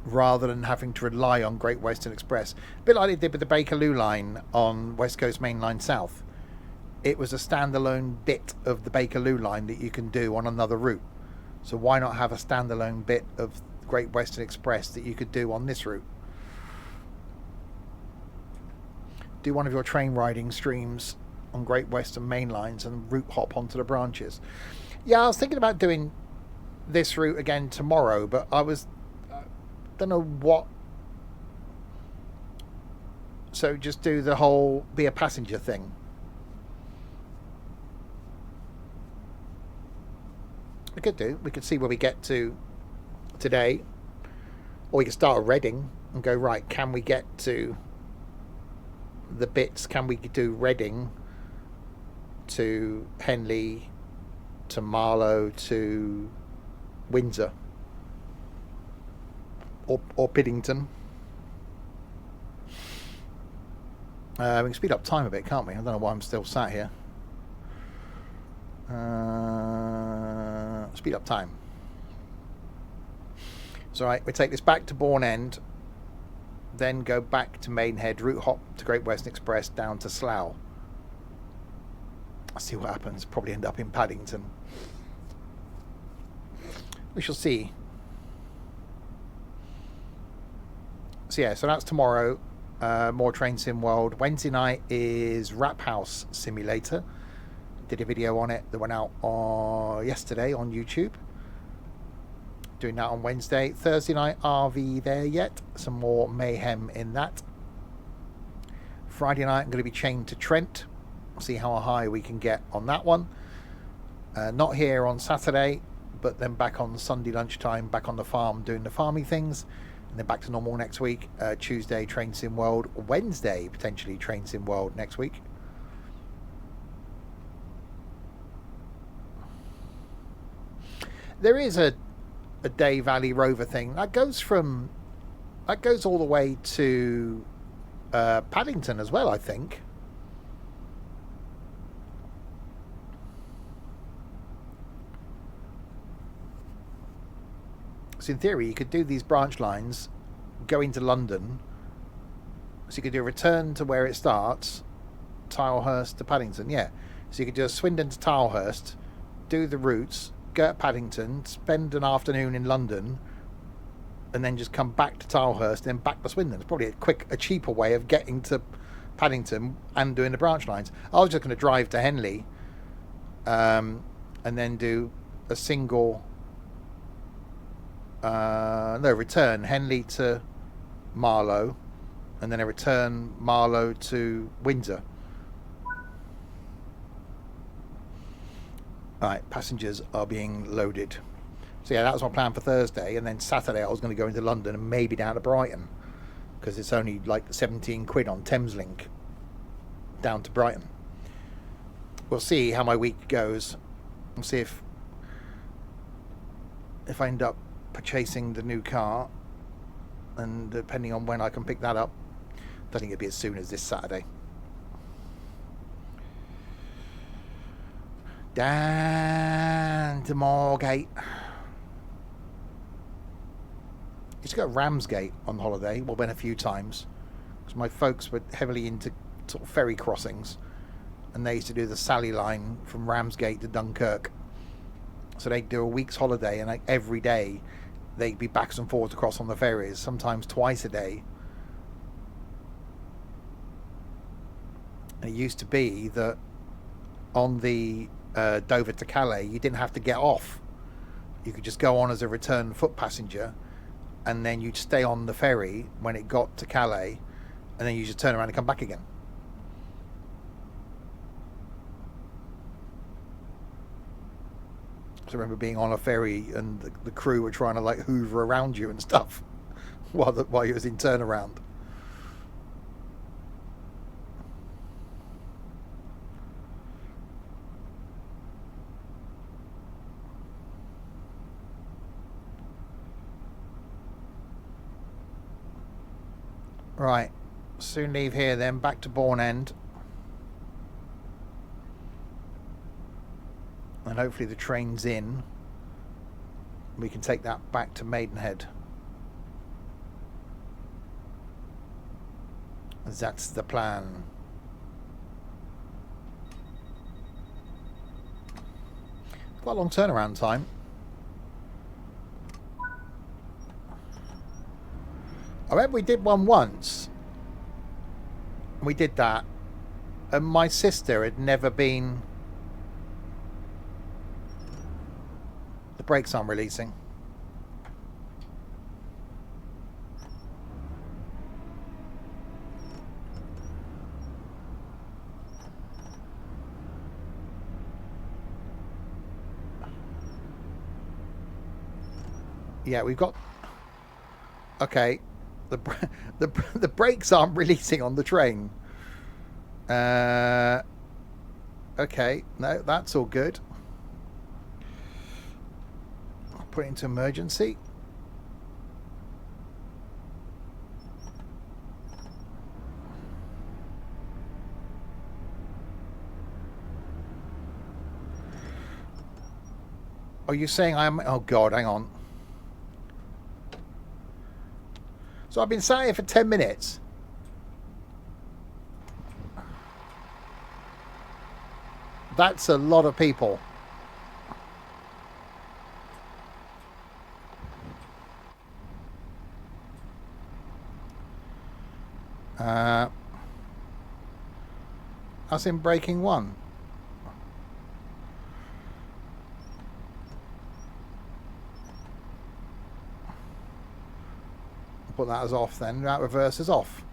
rather than having to rely on Great Western Express. A bit like they did with the Bakerloo line on West Coast Main Line South. It was a standalone bit of the Bakerloo line that you can do on another route. So why not have a standalone bit of Great Western Express that you could do on this route? Do one of your train riding streams on Great Western main lines and route hop onto the branches. Yeah, I was thinking about doing this route again tomorrow, but I don't know what. So just do the whole be a passenger thing. We could do. We could see where we get to today, or we could start at Reading and go, right, can we get to the bits? Can we do Reading to Henley to Marlow to Windsor or Piddington? We can speed up time a bit, can't we? I don't know why I'm still sat here. Speed up time. So right, we take this back to Bourne End, then go back to Maidenhead, route hop to Great Western Express down to Slough. I'll see what happens. Probably end up in Paddington. We shall see. So yeah, so that's tomorrow. More Train Sim World. Wednesday night is Rap House Simulator. Did a video on it that went out yesterday on YouTube. Doing that on Wednesday. Thursday night, RV There Yet. Some more mayhem in that. Friday night, I'm going to be chained to Trent. See how high we can get on that one. Not here on Saturday, but then back on Sunday lunchtime, back on the farm doing the farming things. And then back to normal next week. Tuesday, Train Sim World. Wednesday, potentially Train Sim World next week. There is a Day Valley Rover thing that goes all the way to Paddington as well, I think. So in theory, you could do these branch lines, go into London. So you could do a return to where it starts, Tilehurst to Paddington. Yeah. So you could do a Swindon to Tilehurst, do the routes, go to Paddington, spend an afternoon in London, and then just come back to Tilehurst, then back to Swindon. It's probably a cheaper way of getting to Paddington and doing the branch lines. I was just going to drive to Henley, and then do a single. Return Henley to Marlow, and then a return Marlow to Windsor. Right, passengers are being loaded. So yeah, that was my plan for Thursday, and then Saturday I was going to go into London and maybe down to Brighton, because it's only like 17 quid on Thameslink down to Brighton. We'll see how my week goes. We'll see if I end up purchasing the new car, and depending on when I can pick that up, I don't think it'll be as soon as this Saturday. Down to Moorgate. Used to go to Ramsgate on holiday. Well, went a few times because my folks were heavily into sort of ferry crossings, and they used to do the Sally line from Ramsgate to Dunkirk. So they'd do a week's holiday, and like every day they'd be backwards and forwards across on the ferries, sometimes twice a day. And it used to be that on the Dover to Calais, you didn't have to get off. You could just go on as a return foot passenger, and then you'd stay on the ferry when it got to Calais, and then you just turn around and come back again. So I remember being on a ferry, and the crew were trying to like hoover around you and stuff while you was in turnaround. Right, soon leave here then, back to Bourne End. And hopefully the train's in. We can take that back to Maidenhead. That's the plan. Quite a long turnaround time. I remember we did one once. We did that. And my sister had never been... The brakes aren't releasing. Yeah, we've got... Okay. The brakes aren't releasing on the train. Okay, no, that's all good. I'll put it into emergency. Are you saying I'm... Oh God, hang on. So I've been sat here for 10 minutes. That's a lot of people. That's in breaking one. Put that as off then. That reverse is off.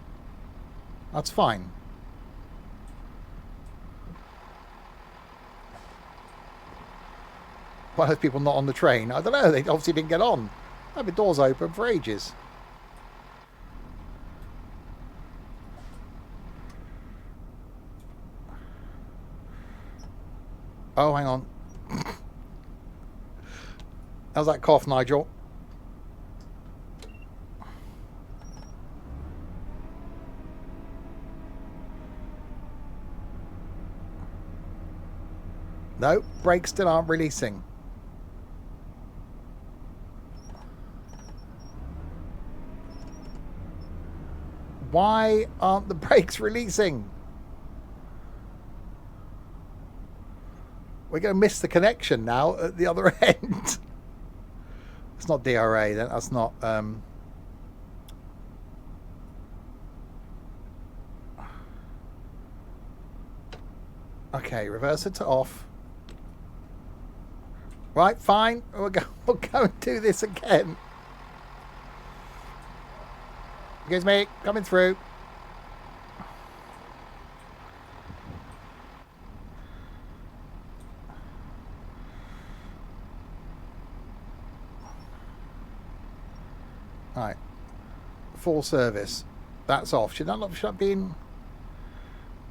That's fine. Why are those people not on the train? I don't know. They obviously didn't get on. Had the doors open for ages. Oh, hang on. How's that cough, Nigel? No, brakes still aren't releasing. Why aren't the brakes releasing? We're going to miss the connection now at the other end. It's not DRA then. That's not... Okay, reverser to off. Right, fine. We'll go and do this again. Excuse me, coming through. Right. Full service. That's off. Should that be in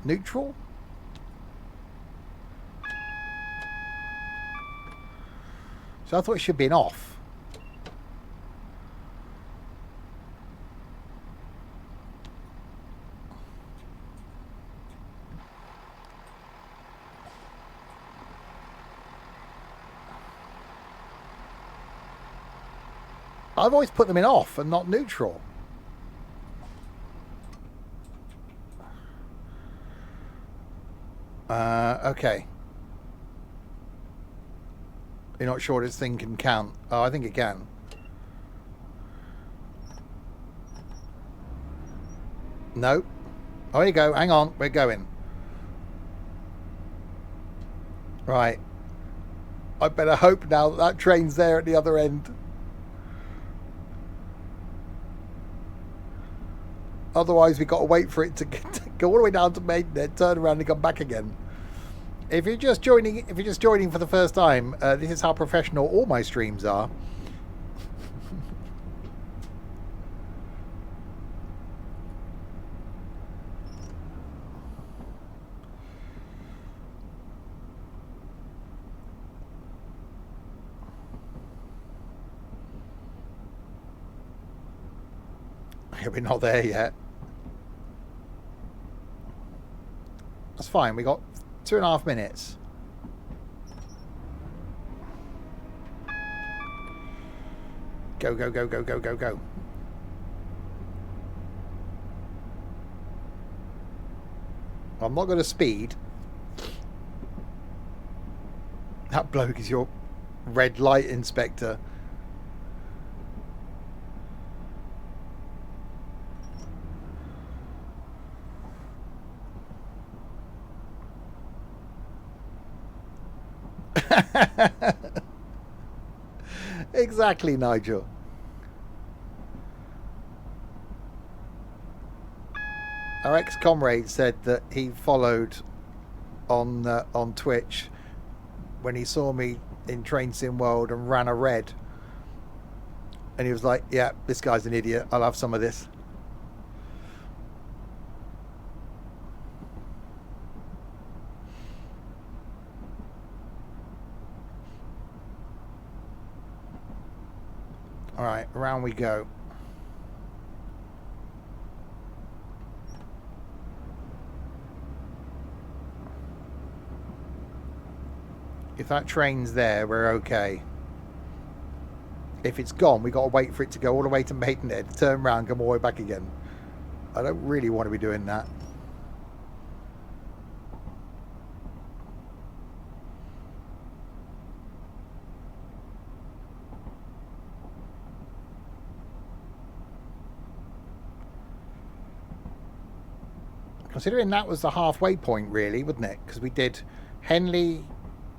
neutral? So I thought it should be an off. I've always put them in off and not neutral. Okay. You're not sure this thing can count? Oh, I think it can. No. Oh, here you go. Hang on. We're going. Right. I better hope now that that train's there at the other end. Otherwise, we've got to wait for it to go all the way down to Maidenhead, turn around and come back again. If you're just joining for the first time, this is how professional all my streams are. We're not there yet. That's fine. We got 2.5 minutes. Go, go, go, go, go, go, go. I'm not going to speed. That bloke is your red light inspector. Exactly, Nigel. Our ex-comrade said that he followed on Twitch when he saw me in Train Sim World and ran a red, and he was like, "Yeah, this guy's an idiot. I'll have some of this." All right, around we go. If that train's there, we're okay. If it's gone, we got to wait for it to go all the way to Maidenhead, turn around, come all the way back again. I don't really want to be doing that. Considering that was the halfway point, really, wouldn't it? Because we did Henley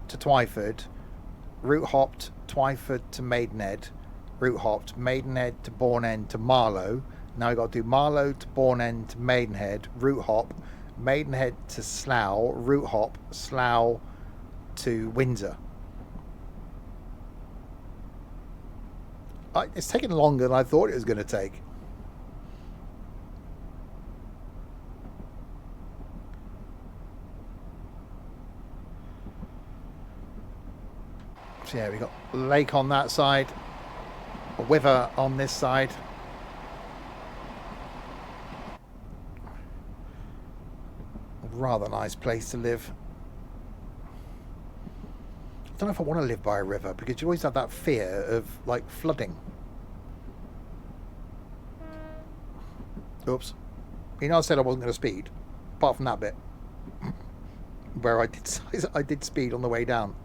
to Twyford, route hopped Twyford to Maidenhead, route hopped Maidenhead to Bourne End to Marlow. Now we've got to do Marlow to Bourne End to Maidenhead, route hop, Maidenhead to Slough, route hop, Slough to Windsor. It's taken longer than I thought it was going to take. So yeah, we got lake on that side, a river on this side. A rather nice place to live. I don't know if I want to live by a river because you always have that fear of like flooding. Oops. You know, I said I wasn't going to speed, apart from that bit where I did speed on the way down.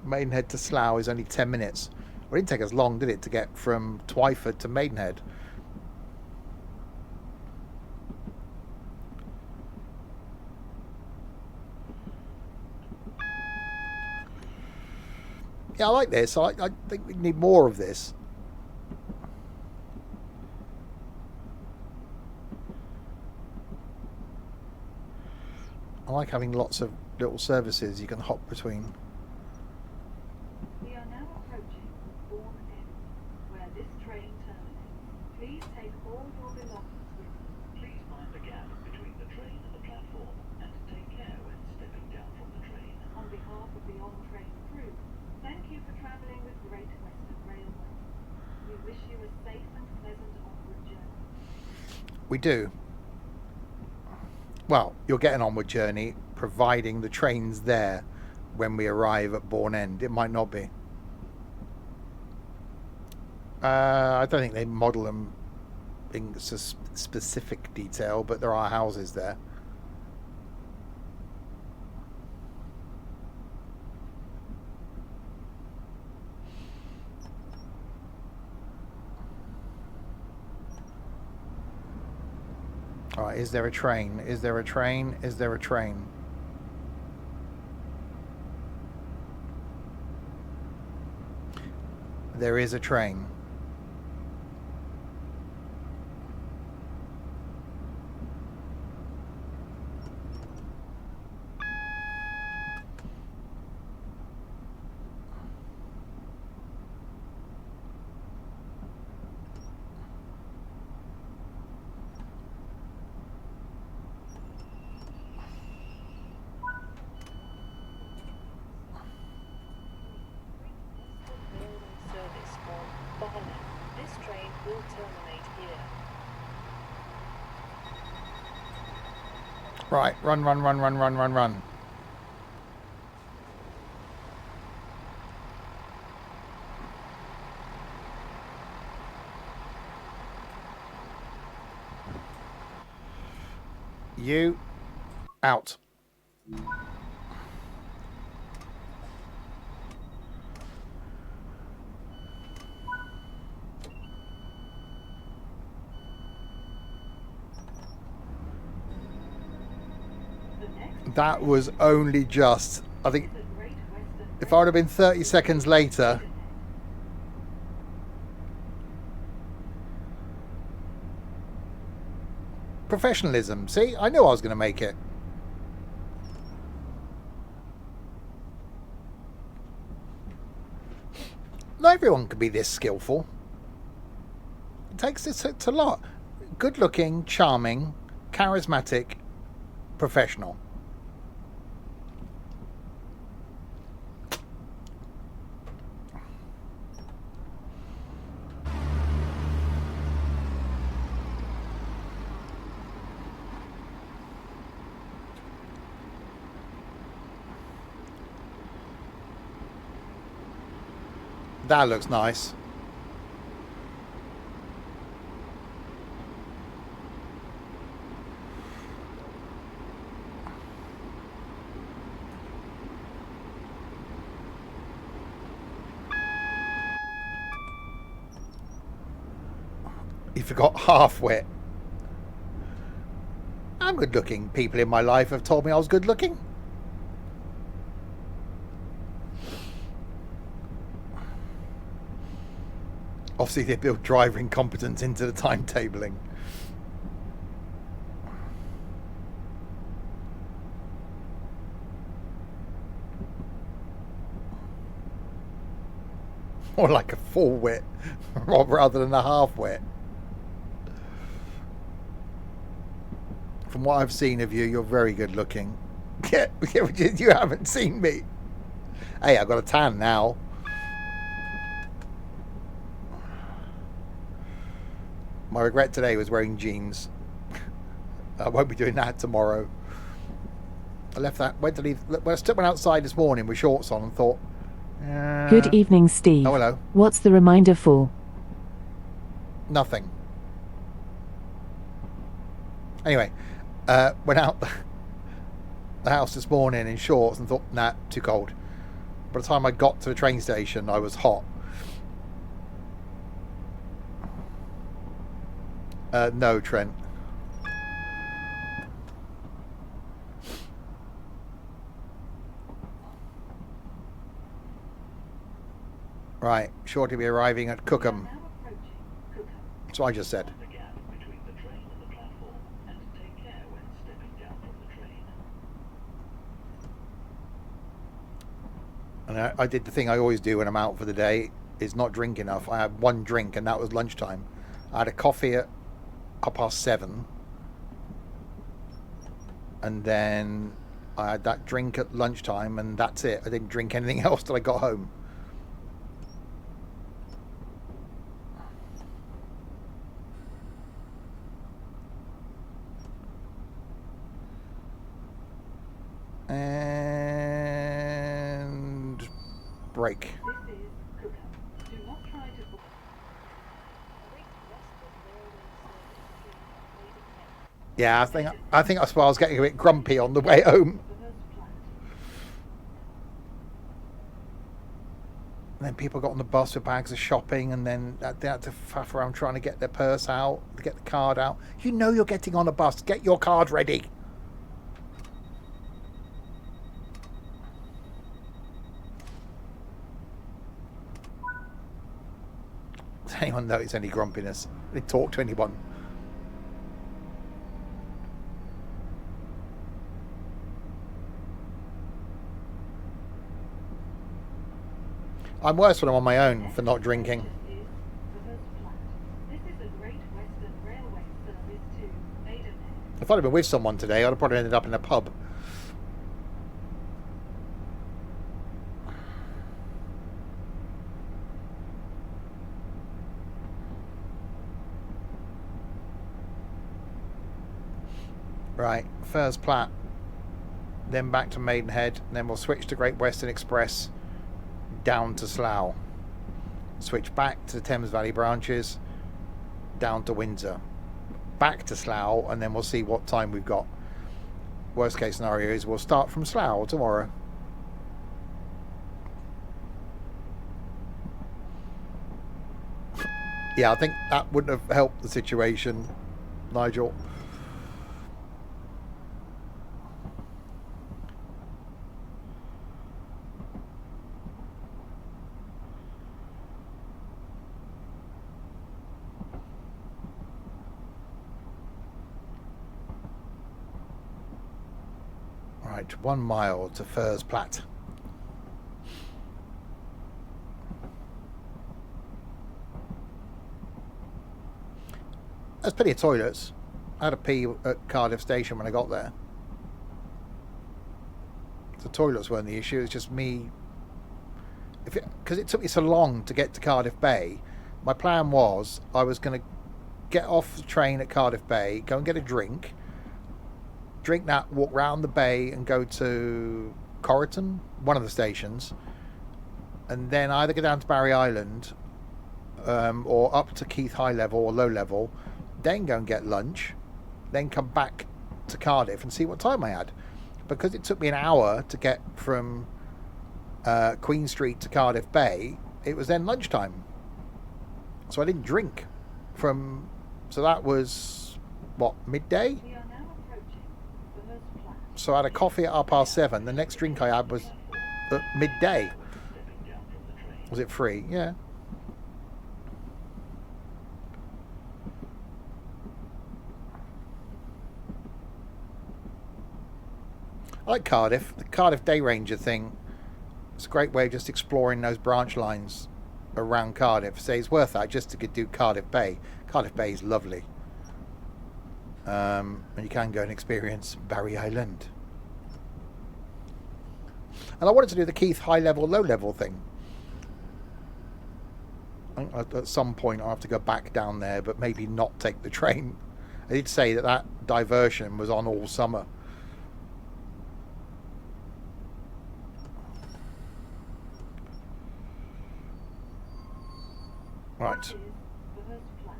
Maidenhead to Slough is only 10 minutes. Well, it didn't take us long, did it, to get from Twyford to Maidenhead? Yeah, I like this. I think we need more of this. I like having lots of little services you can hop between. We are now approaching Bourne We do. Well, you'll get an onward journey, providing the train's there when we arrive at Bourne End. It might not be. I don't think they model them in specific detail, but there are houses there. Alright, is there a train? Is there a train? Is there a train? There is a train. Service on Barlow. This train will terminate here. Right, run, run, run, run, run, run, run. You out. That was only just, I think, if I would have been 30 seconds later. Professionalism. See, I knew I was going to make it. Not everyone can be this skillful. It takes it's a lot. Good looking, charming, charismatic, professional. That looks nice. You forgot half wit. I'm good looking. People in my life have told me I was good looking. Obviously, they built driver incompetence into the timetabling. More like a full wit rather than a half wit. From what I've seen of you, you're very good looking. Yeah, you haven't seen me. Hey, I've got a tan now. My regret today was wearing jeans. I won't be doing that tomorrow. I left that, went to leave, when I went outside this morning with shorts on and thought... Good evening, Steve. Oh, hello. What's the reminder for? Nothing. Anyway, went out the house this morning in shorts and thought, nah, too cold. By the time I got to the train station, I was hot. No, Trent. Right, sure to be arriving at Cookham. Now approaching Cookham. That's what I just said. The gap between the train and the platform, and take care when stepping down from the train. And I did the thing I always do when I'm out for the day, is not drink enough. I had one drink and that was lunchtime. I had a coffee at 7:30. And then I had that drink at lunchtime and that's it. I didn't drink anything else till I got home. break. This is Cookham. Do not try to board. Yeah, I think that's why I was getting a bit grumpy on the way home. And then people got on the bus with bags of shopping, and then they had to faff around trying to get their purse out, to get the card out. You know you're getting on a bus. Get your card ready. Does anyone notice any grumpiness? They talk to anyone? I'm worse when I'm on my own for not drinking. This is a Great Western Railway service to Maidenhead. If I'd have been with someone today, I'd have probably ended up in a pub. Right, first Platte, then back to Maidenhead, and then we'll switch to Great Western Express down to Slough. Switch back to the Thames Valley Branches, down to Windsor. Back to Slough, and then we'll see what time we've got. Worst case scenario is we'll start from Slough tomorrow. Yeah, I think that wouldn't have helped the situation, Nigel. Right, 1 mile to Furs Platte. There's plenty of toilets. I had a pee at Cardiff station when I got there. The toilets weren't the issue, it's just me. Because it took me so long to get to Cardiff Bay, my plan was I was going to get off the train at Cardiff Bay, go and get a drink that, walk round the bay and go to Corriton, one of the stations, and then either go down to Barry Island or up to Keith High Level or Low Level, then go and get lunch, then come back to Cardiff and see what time I had. Because it took me an hour to get from Queen Street to Cardiff Bay, it was then lunchtime. So I didn't drink from... So that was, what, midday? We are now approaching Furs Platte. So I had a coffee at 7:30. The next drink I had was at midday. Was it free? Yeah. I like Cardiff. The Cardiff Day Ranger thing. It's a great way of just exploring those branch lines around Cardiff. So it's worth that just to do Cardiff Bay. Cardiff Bay is lovely. And you can go and experience Barry Island. And I wanted to do the Keith High Level, Low Level thing. I think at some point I'll have to go back down there, but maybe not take the train. I did say that diversion was on all summer. Right. This is Furs Platte.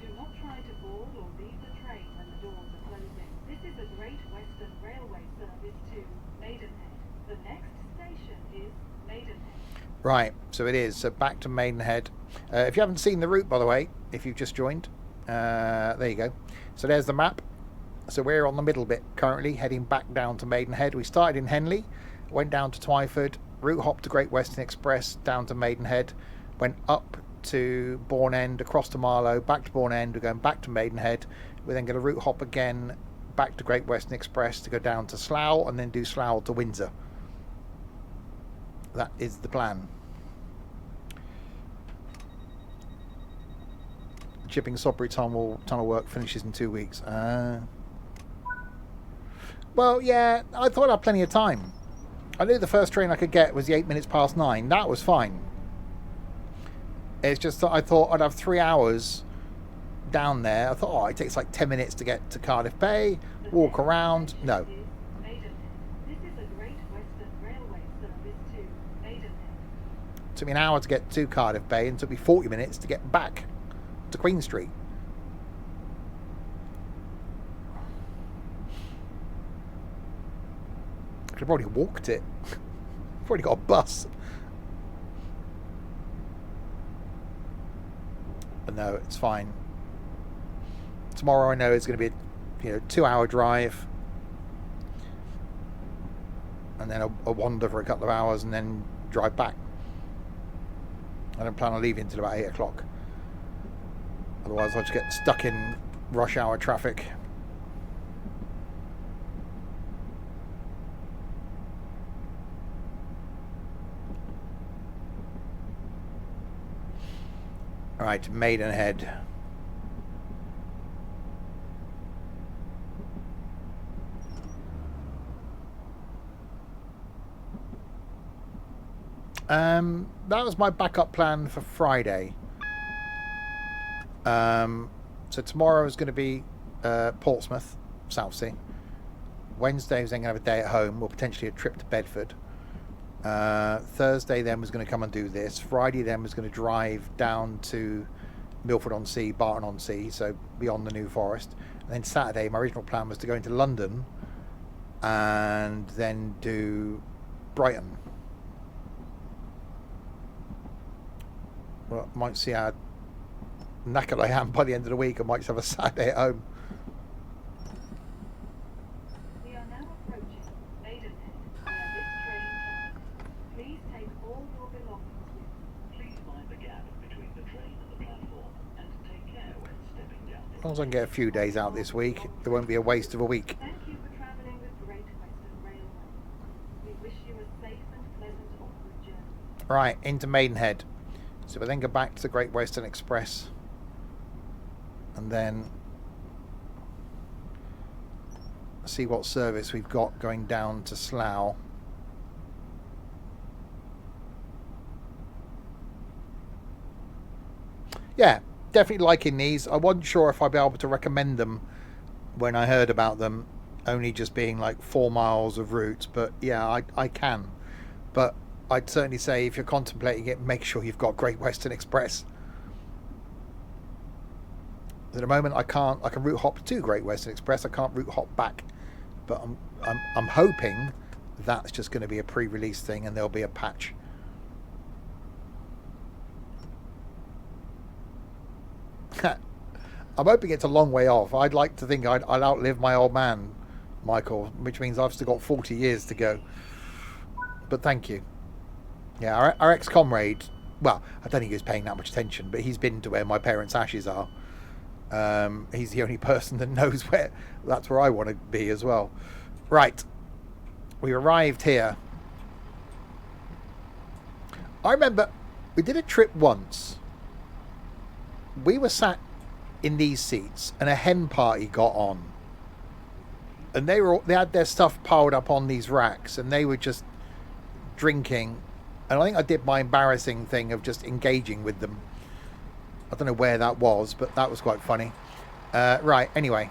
Do not try to board or leave the train when the doors are closing. This is a Great Western Railway service to Maidenhead. The next station is Maidenhead. Right, so it is. So back to Maidenhead. If you haven't seen the route, by the way, if you've just joined, there you go. So there's the map. So we're on the middle bit currently, heading back down to Maidenhead. We started in Henley, went down to Twyford, route hop to Great Western Express, down to Maidenhead, went up to Bourne End, across to Marlow, back to Bourne End. We're going back to Maidenhead. We're then going to route hop again back to Great Western Express to go down to Slough and then do Slough to Windsor. That is the plan. Chipping Sodbury tunnel work finishes in 2 weeks. Well, yeah, I thought I had plenty of time. I knew the first train I could get was the 8 minutes past 9. That was fine. It's just that I thought I'd have 3 hours down there. I thought, oh, it takes like 10 minutes to get to Cardiff Bay, walk around. No. Maidenhead. This is a Great Western Railway service to Maidenhead. Took me an hour to get to Cardiff Bay and took me 40 minutes to get back to Queen Street. I could have probably walked it. Probably got a bus. But no, it's fine. Tomorrow I know it's going to be a 2-hour drive. And then a wander for a couple of hours and then drive back. I don't plan on leaving until about 8 o'clock. Otherwise I'll just get stuck in rush hour traffic. Alright, Maidenhead. That was my backup plan for Friday. So tomorrow is going to be Portsmouth, Southsea. Wednesday was then going to have a day at home, or potentially a trip to Bedford. Thursday then was going to come and do this. Friday then was going to drive down to Milford-on-Sea, Barton-on-Sea, so beyond the New Forest. And then Saturday, my original plan was to go into London and then do Brighton. Well, might see how knackered I am by the end of the week. I might just have a Saturday at home. We are now approaching Maidenhead, where this train terminates. Please take all your belongings with you. Please mind the gap between the train and the platform, and take care when stepping down. As long as I can get a few days out this week, there won't be a waste of a week. Thank you for travelling with Great Western Railway. We wish you a safe and pleasant onward journey. Right, into Maidenhead. So we then go back to the Great Western Express. And then see what service we've got going down to Slough. Yeah, definitely liking these. I wasn't sure if I'd be able to recommend them when I heard about them, only just being like 4 miles of route, but yeah, I can. But I'd certainly say if you're contemplating it, make sure you've got Great Western Express. At the moment, I can route hop to Great Western Express. I can't route hop back, but I'm hoping that's just going to be a pre-release thing, and there'll be a patch. I'm hoping it's a long way off. I'd like to think I'll outlive my old man, Michael, which means I've still got 40 years to go. But thank you. Yeah, our ex-comrade, well, I don't think he was paying that much attention, but he's been to where my parents' ashes are. He's the only person that knows where. That's where I want to be as well. Right. We arrived here. I remember we did a trip once. We were sat in these seats and a hen party got on. And they had their stuff piled up on these racks and they were just drinking. And I think I did my embarrassing thing of just engaging with them. I don't know where that was, but that was quite funny. Right, anyway.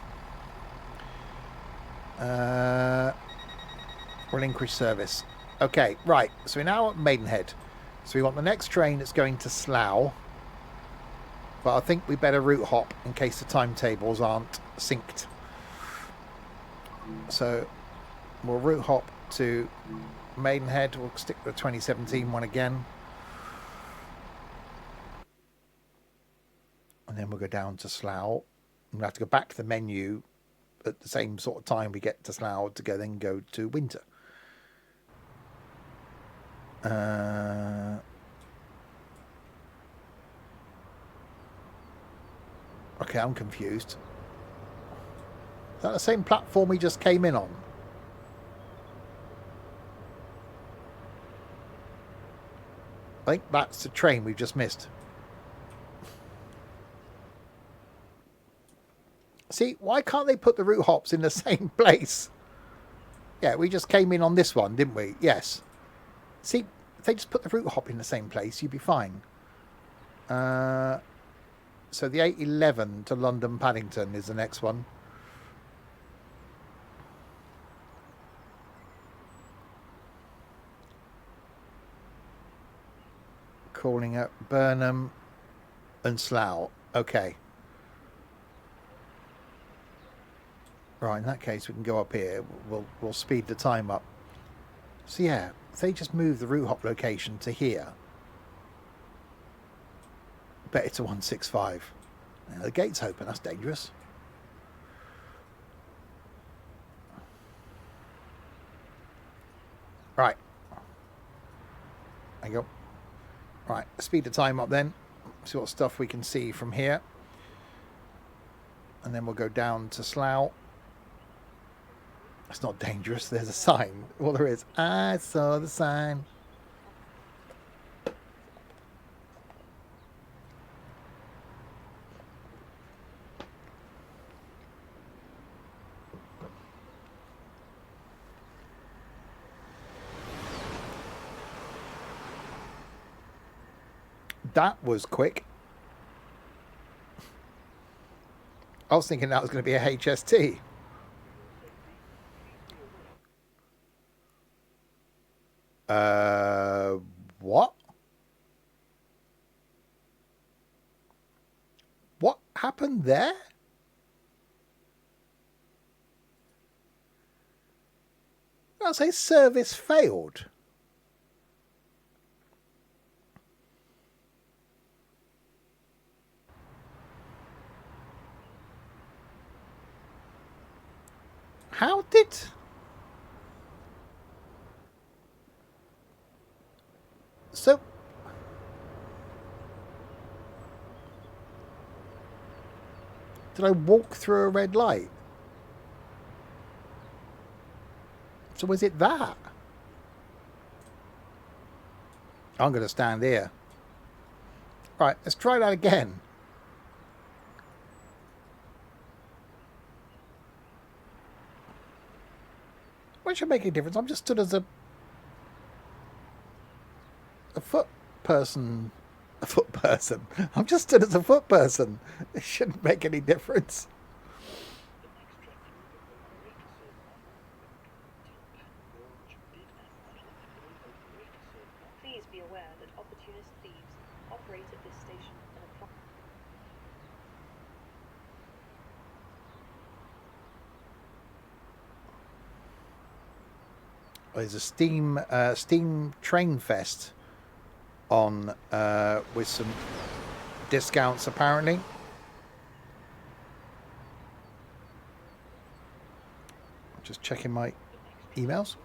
Relinquish service. Okay, right. So we're now at Maidenhead. So we want the next train that's going to Slough. But I think we better route hop in case the timetables aren't synced. So we'll route hop to Maidenhead. We'll stick with the 2017 one again. And then we'll go down to Slough. We'll have to go back to the menu at the same sort of time we get to Slough to then go to Windsor. Okay, I'm confused. Is that the same platform we just came in on? I think that's the train we've just missed. See, why can't they put the route hops in the same place? Yeah, we just came in on this one, didn't we? Yes. See, if they just put the route hop in the same place, you'd be fine. So the 811 to London Paddington is the next one. calling at Burnham and Slough. Okay. Right, in that case, we can go up here. We'll speed the time up. So yeah, if they just move the route hop location to here, bet it's a 165. Now, the gate's open. That's dangerous. Right. There you go. Right, speed the time up then. See what stuff we can see from here. And then we'll go down to Slough. It's not dangerous. There's a sign. Well, there is. I saw the sign. That was quick. I was thinking that was going to be a HST. What? What happened there? I'll say service failed. How did... So... Did I walk through a red light? So was it that? I'm going to stand here. Right, let's try that again. What should make a difference? I'm just stood as a foot person. A foot person. I'm just stood as a foot person. It shouldn't make any difference. Please be aware that opportunist thieves operate at this station and apply. There's a Steam Train Fest on with some discounts apparently. Just checking my emails.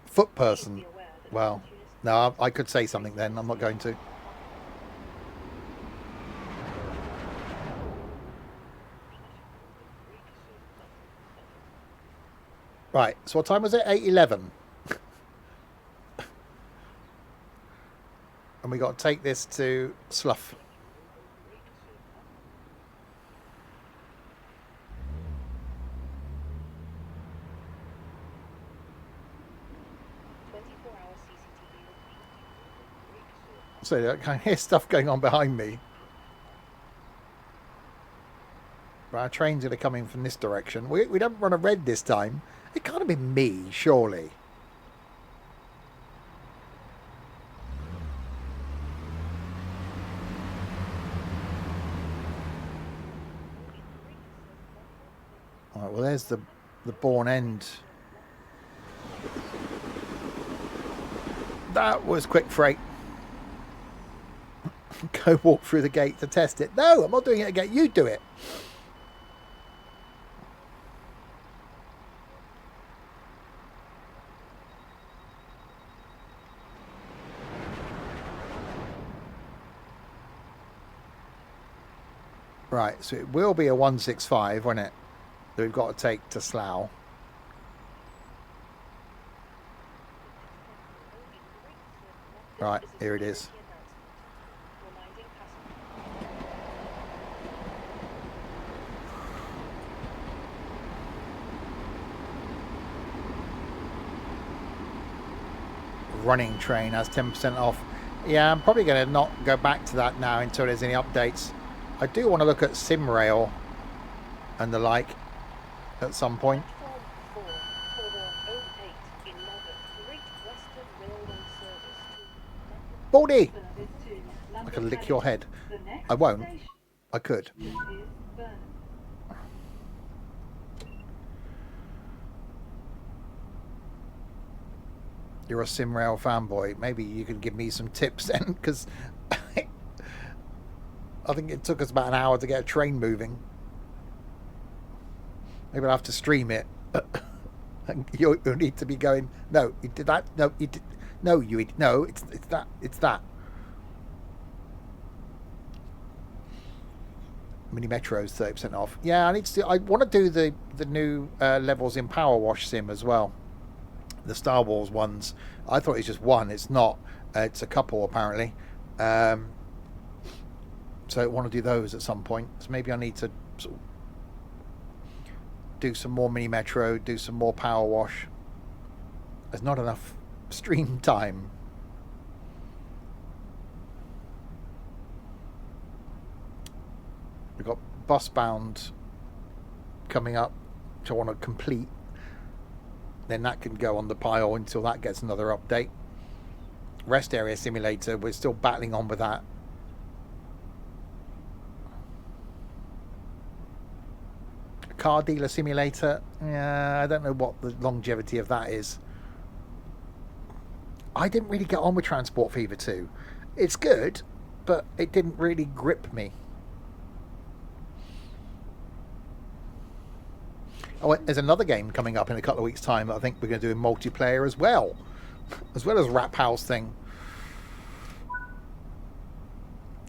Foot person. Well, no, I could say something then. I'm not going to. Right, so what time was it? 8:11. And we got to take this to Slough. So I can hear stuff going on behind me. But our trains are coming from this direction. We don't run a red this time. It can't have been me, surely. Alright, well there's the Bourne End. That was quick freight. Go walk through the gate to test it. No, I'm not doing it again. You do it. Right, so it will be a 165, won't it? That we've got to take to Slough. Right, here it is. Running train has 10% off. Yeah, I'm probably going to not go back to that now until there's any updates. I do want to look at SimRail and the like at some point. Baldy! I could lick your head. The next I won't. station I could. is Burnham. You're a Simrail fanboy. Maybe you could give me some tips then, because I think it took us about an hour to get a train moving. Maybe I'll have to stream it. You'll need to be going, no, you did that. No, you did. No, no, it's that. It's that. Mini Metro's 30% off. Yeah, I want to do the new levels in Power Wash Sim as well. The Star Wars ones. I thought it's just one. It's not. It's a couple apparently. So I want to do those at some point. So maybe I need to sort of do some more Mini Metro, do some more Power Wash. There's not enough stream time. We've got Bus Bound coming up, which I want to complete. Then that can go on the pile until that gets another update. Rest Area Simulator, we're still battling on with that. Car Dealer Simulator, yeah, I don't know what the longevity of that is. I didn't really get on with Transport Fever 2. It's good, but it didn't really grip me. Oh, there's another game coming up in a couple of weeks' time that I think we're going to do in multiplayer as well as Rap House thing.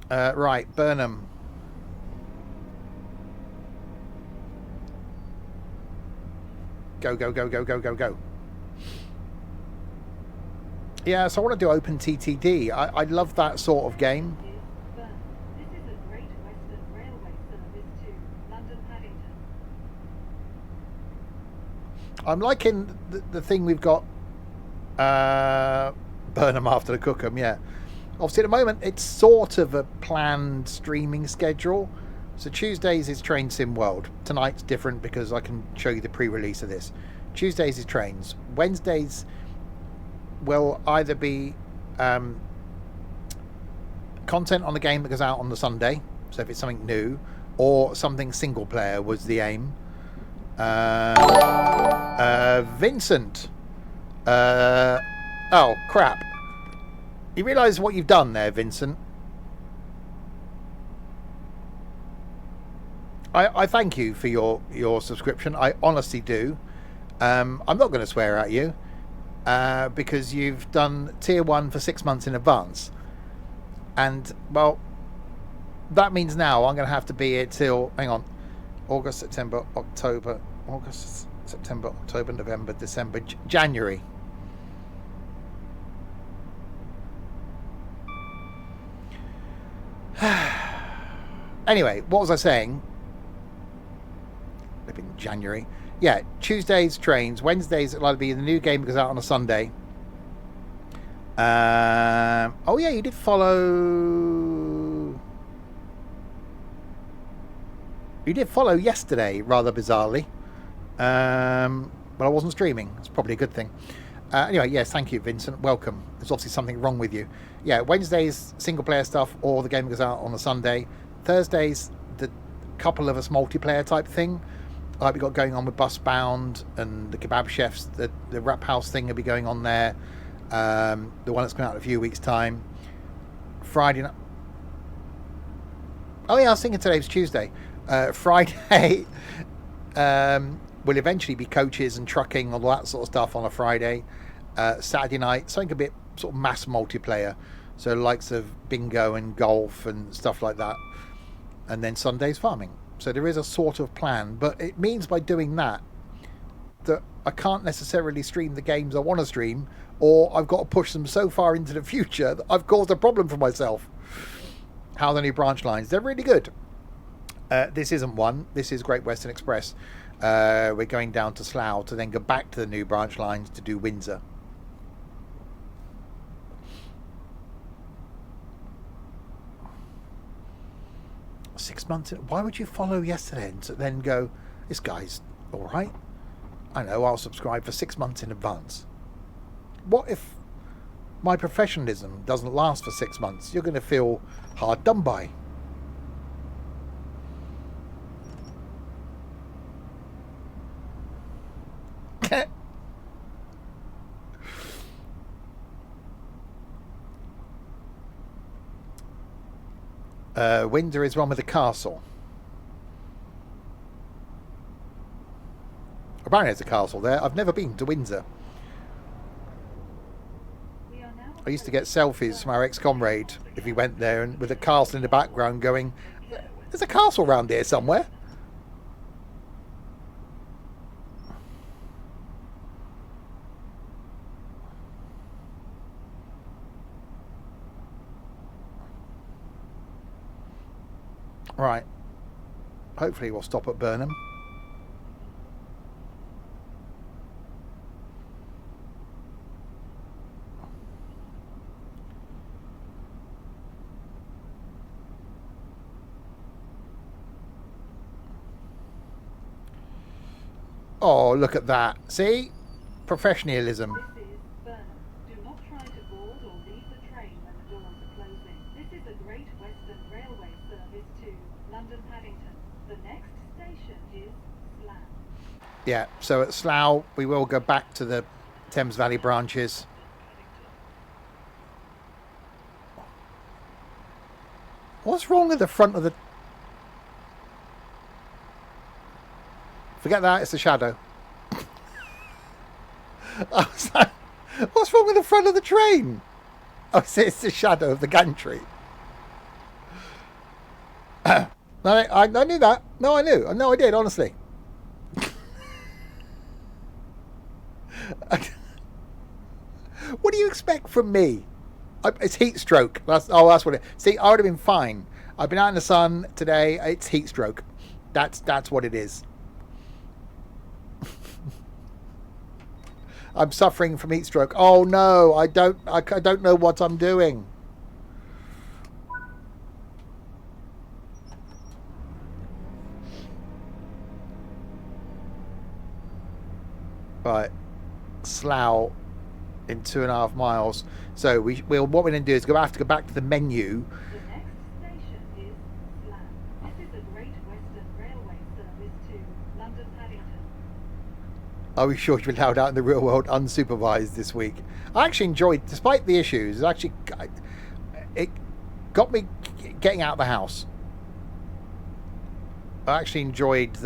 Right, Burnham. Go, go, go, go, go, go, go. Yeah, so I want to do Open TTD. I love that sort of game. Is Burnham. This is a Great Western Railway service to London Paddington. I'm liking the thing we've got. Burnham after the Cookham, yeah. Obviously, at the moment, it's sort of a planned streaming schedule. So Tuesdays is Train Sim World. Tonight's different because I can show you the pre-release of this. Tuesdays is Trains. Wednesdays will either be content on the game that goes out on the Sunday. So if it's something new, or something single player was the aim. Vincent. Oh, crap. You realise what you've done there, Vincent? I thank you for your subscription. I honestly do. I'm not going to swear at you because you've done tier 1 for 6 months in advance. And, well, that means now I'm going to have to be here till, hang on, August, September, October, November, December, January. Anyway, what was I saying? In January. Yeah, Tuesdays trains, Wednesdays it'll either be the new game because out on a Sunday. Oh yeah, you did follow. You did follow yesterday, rather bizarrely. But I wasn't streaming. It's probably a good thing. Anyway, yes, thank you, Vincent. Welcome. There's obviously something wrong with you. Yeah, Wednesdays single player stuff, or the game goes out on a Sunday. Thursdays, the couple of us multiplayer type thing. Like we got going on with Bus Bound and the Kebab Chefs, the Rap House thing will be going on there. The one that's coming out in a few weeks' time. Friday night. Oh yeah, I was thinking today was Tuesday. Friday will eventually be coaches and trucking, all that sort of stuff on a Friday. Saturday night, something a bit sort of mass multiplayer. So likes of bingo and golf and stuff like that. And then Sunday's farming. So there is a sort of plan, but it means by doing that I can't necessarily stream the games I want to stream, or I've got to push them so far into the future that I've caused a problem for myself. How are the new branch lines? They're really good. This isn't one. This is Great Western Express. We're going down to Slough to then go back to the new branch lines to do Windsor. Six months. Why would you follow yesterday and then go, this guy's all right? I know, I'll subscribe for 6 months in advance. What if My professionalism doesn't last for 6 months. You're going to feel hard done by. Windsor is one with a castle. Apparently there's a castle there. I've never been to Windsor. We are now I used to get selfies from our ex-comrade if he went there and with a castle in the background going, there's a castle round here somewhere. Right. Hopefully we'll stop at Burnham. Oh, look at that. See? Professionalism. This is Burnham. Do not try to board or leave the train when the doors are closing. This is a Great Western Railway service to London Paddington. The next station is Slough. Yeah, so at Slough, we will go back to the Thames Valley Branches. What's wrong with the front of the... Forget that, it's the shadow. I was like, what's wrong with the front of the train? Oh, it's the shadow of the gantry. No, I knew that. No, I knew. No, I did, honestly. What do you expect from me? It's heat stroke. That's what it... See, I would have been fine. I've been out in the sun today. It's heat stroke. That's what it is. I'm suffering from heat stroke. Oh no, I don't know what I'm doing. Right, Slough in 2.5 miles. So what we're going to do is have to go back to the menu. The next station is Slough. This is a Great Western Railway service to London Paddington. Are we sure you're allowed out in the real world unsupervised this week? I actually enjoyed, despite the issues, it got me getting out of the house. I actually enjoyed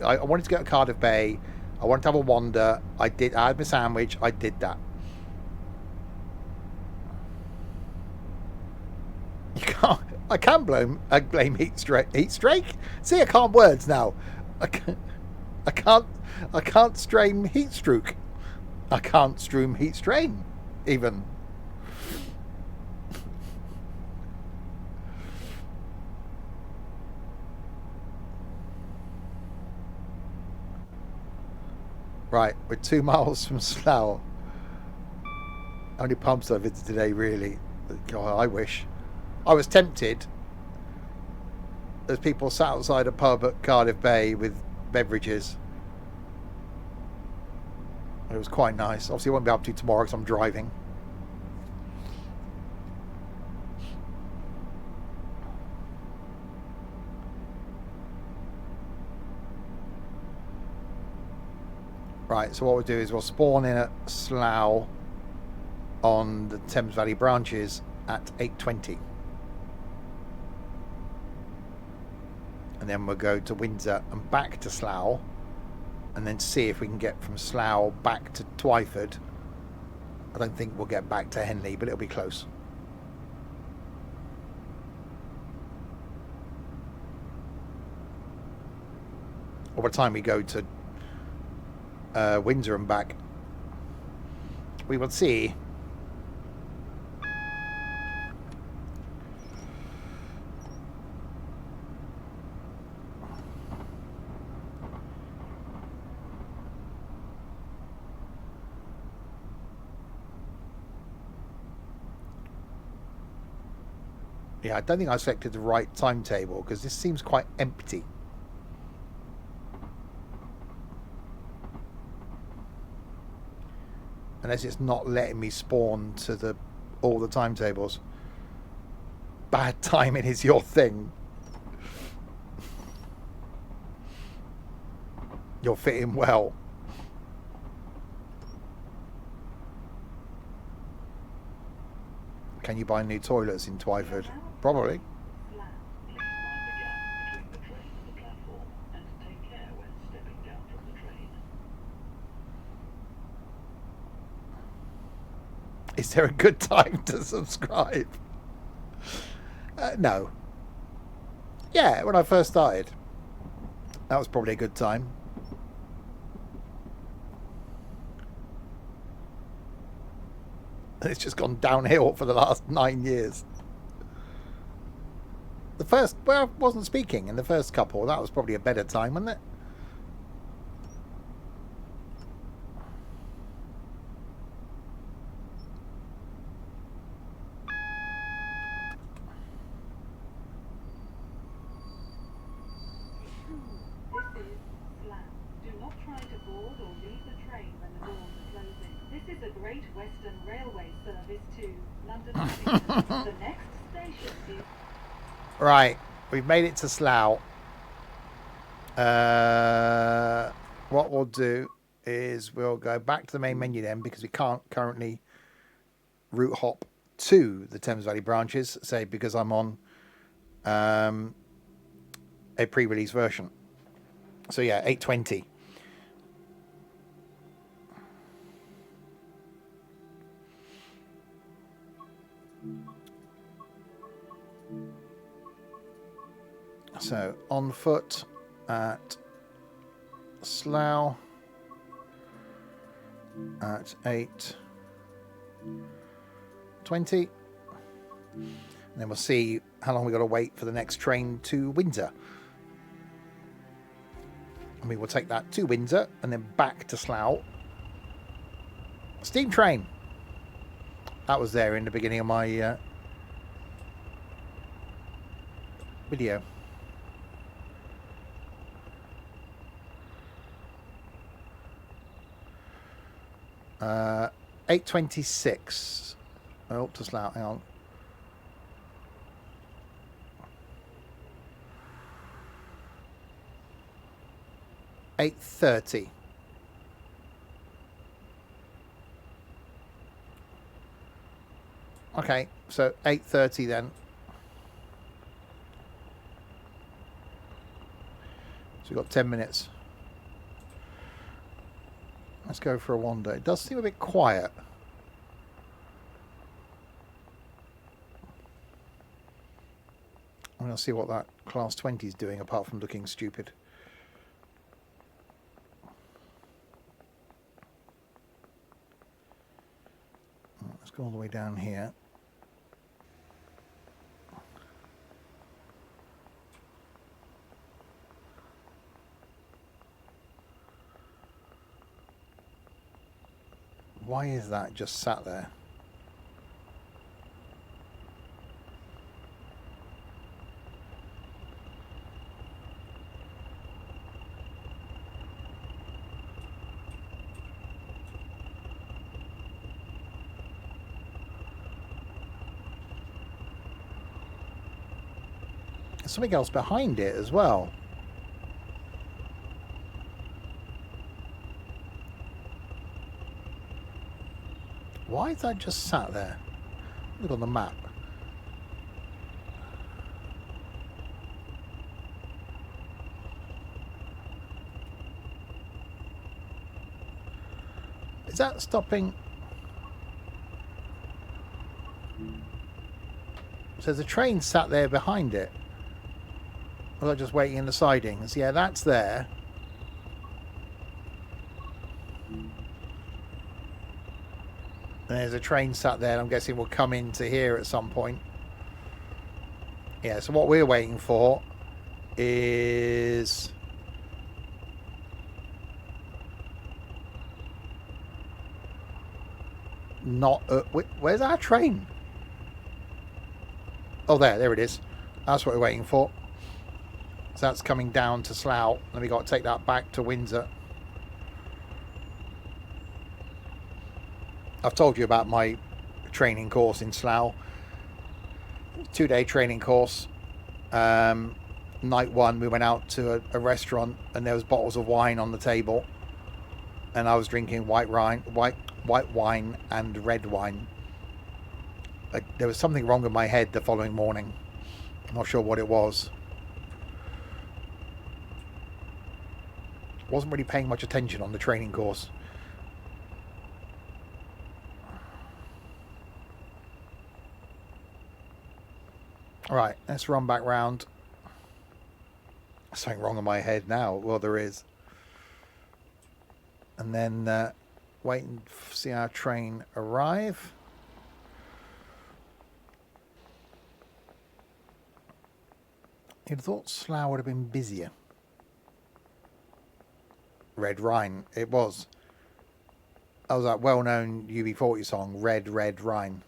I wanted to go to Cardiff Bay. I wanted to have a wander. I had my sandwich. I did that. I can't blame heat streak. See, I can't words now. I can't strain heat stroke. I can't stream heat strain, even. Right, we're 2 miles from Slough. How many pubs I visited today, really? God, I wish. I was tempted. There's people sat outside a pub at Cardiff Bay with beverages. It was quite nice. Obviously, I won't be able to tomorrow because I'm driving. Right, so what we'll do is we'll spawn in at Slough on the Thames Valley Branches at 8:20. And then we'll go to Windsor and back to Slough, and then see if we can get from Slough back to Twyford. I don't think we'll get back to Henley, but it'll be close. Or by the time we go to Windsor and back, we will see. Yeah, I don't think I selected the right timetable because this seems quite empty. Unless it's not letting me spawn to all the timetables. Bad timing is your thing. You're fitting well. Can you buy new toilets in Twyford? Probably. Please mind the gap between the train and the platform, and take care when stepping down from the train. Is there a good time to subscribe? No. Yeah, when I first started. That was probably a good time. It's just gone downhill for the last 9 years. The first, well, I wasn't speaking in the first couple. That was probably a better time, wasn't it? This is Slough. Do not try to board or leave the train when the doors are closing. This is a Great Western Railway service to London Paddington. The next station is... Right, we've made it to Slough. What we'll do is we'll go back to the main menu then, because we can't currently route hop to the Thames Valley Branches, say because I'm on a pre-release version. So yeah, 820. So on foot at Slough at 8:20, and then we'll see how long we got to wait for the next train to Windsor. And we will take that to Windsor and then back to Slough. Steam train. That was there in the beginning of my video. 8:26. Oh, to Slough. Hang on. $8:30. Okay, so 8:30 then. So we've got 10 minutes. Let's go for a wander. It does seem a bit quiet. I'm going to see what that Class 20 is doing apart from looking stupid. Let's go all the way down here. Why is that just sat there? There's something else behind it as well. Why is that just sat there? Look on the map. Is that stopping? So there's a train sat there behind it. Was I just waiting in the sidings? Yeah, that's there. And there's a train sat there, and I'm guessing we'll come into here at some point. Yeah, so what we're waiting for is... not... where's our train? Oh, there it is. That's what we're waiting for. So that's coming down to Slough. Then we got to take that back to Windsor. I've told you about my training course in Slough. 2-day training course. Night one, we went out to a restaurant and there was bottles of wine on the table, and I was drinking white wine and red wine. Like, there was something wrong with my head the following morning. I'm not sure what it was. Wasn't really paying much attention on the training course. Right, let's run back round. Something wrong in my head now. Well, there is. And then wait and see our train arrive. You'd have thought Slough would have been busier. Red Rhine, it was. That was that well-known UB40 song, Red, Red Rhine.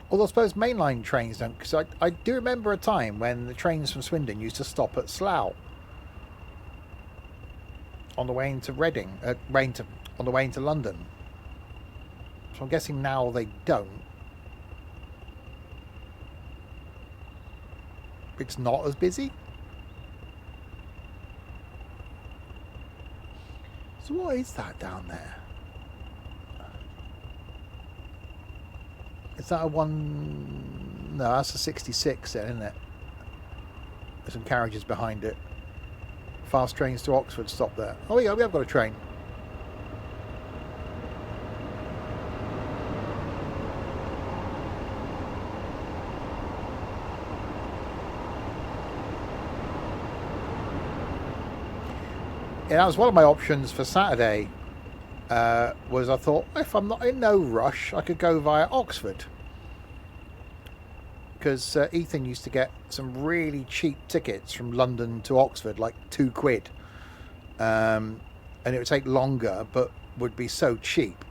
Although I suppose mainline trains don't, because I do remember a time when the trains from Swindon used to stop at Slough on the way into Reading, on the way into London. So I'm guessing now they don't. It's not as busy. So what is that down there? Is that a one? No, that's a 66 then, isn't it? There's some carriages behind it. Fast trains to Oxford stop there. Oh yeah, we have got a train. Yeah, that was one of my options for Saturday. Was I thought, if I'm not in no rush, I could go via Oxford. Because Ethan used to get some really cheap tickets from London to Oxford, like £2. And it would take longer, but would be so cheap.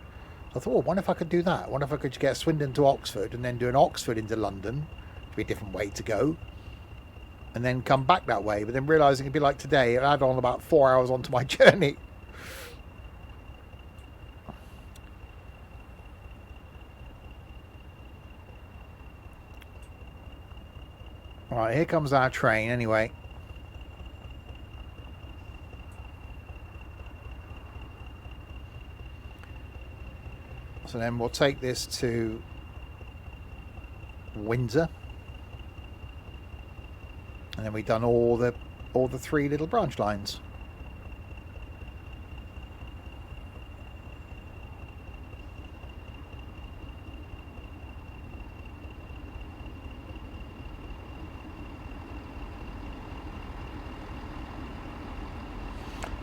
I thought, well, wonder if I could do that. Wonder if I could get Swindon to Oxford and then do an Oxford into London. It'd be a different way to go. And then come back that way. But then realising it'd be like today, I'd add on about 4 hours onto my journey. Right, here comes our train anyway. So then we'll take this to Windsor. And then we've done all the 3 little branch lines.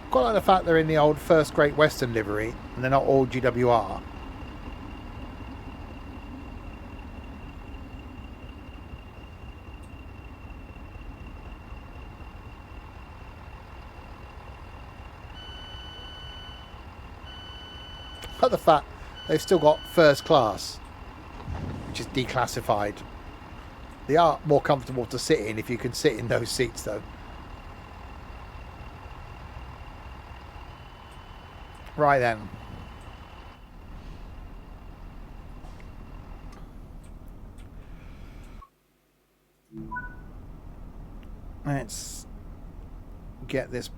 Quite like the fact they're in the old First Great Western livery and they're not all GWR. But the fact they've still got first class, which is declassified. They are more comfortable to sit in if you can sit in those seats though. Right then. Let's get this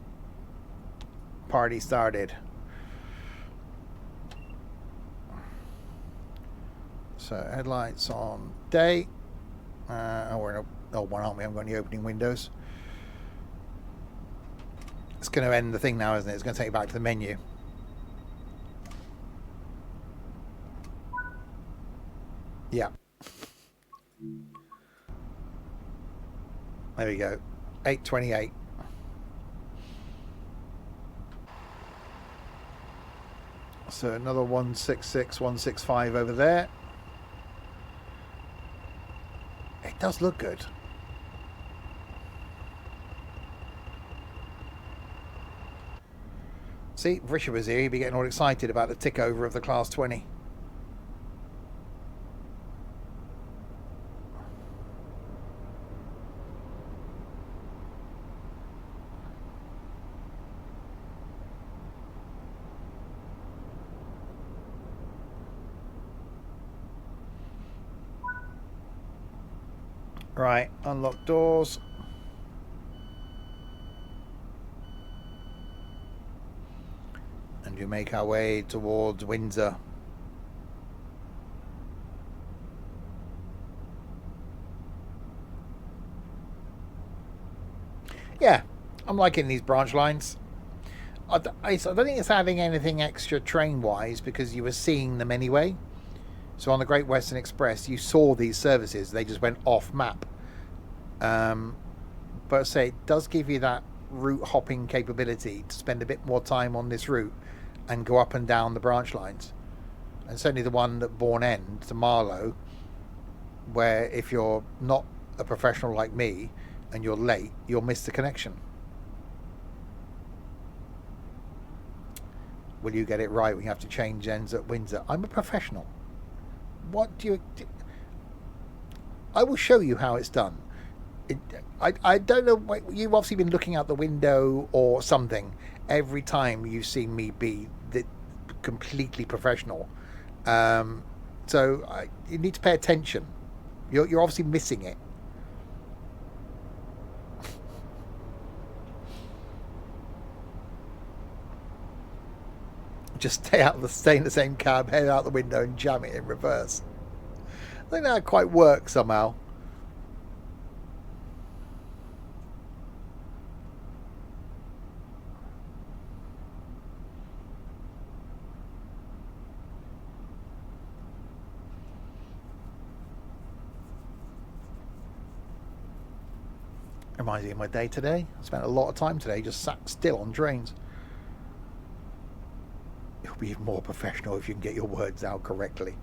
party started. So headlights on day. We're in a one, aren't we? I'm going to the opening windows. It's going to end the thing now, isn't it? It's going to take you back to the menu. Yeah. There we go. 8:28. So another 166, 165 over there. It does look good. See, if Richard was here, he'd be getting all excited about the tick over of the Class 20. Right, unlock doors. And we make our way towards Windsor. Yeah, I'm liking these branch lines. I don't think it's adding anything extra train-wise because you were seeing them anyway. So on the Great Western Express, you saw these services. They just went off map. But say it does give you that route hopping capability to spend a bit more time on this route and go up and down the branch lines. And certainly the one at Bourne End to Marlow, where if you're not a professional like me and you're late, you'll miss the connection. Will you get it right when you have to change ends at Windsor? I'm a professional. What do you... I will show you how it's done. I don't know, you've obviously been looking out the window or something every time you've seen me be completely professional. So you need to pay attention. You're obviously missing it. Just stay in the same cab, head out the window and jam it in reverse. I think that quite works somehow. Reminds me of my day today. I spent a lot of time today just sat still on trains. It'll be even more professional if you can get your words out correctly.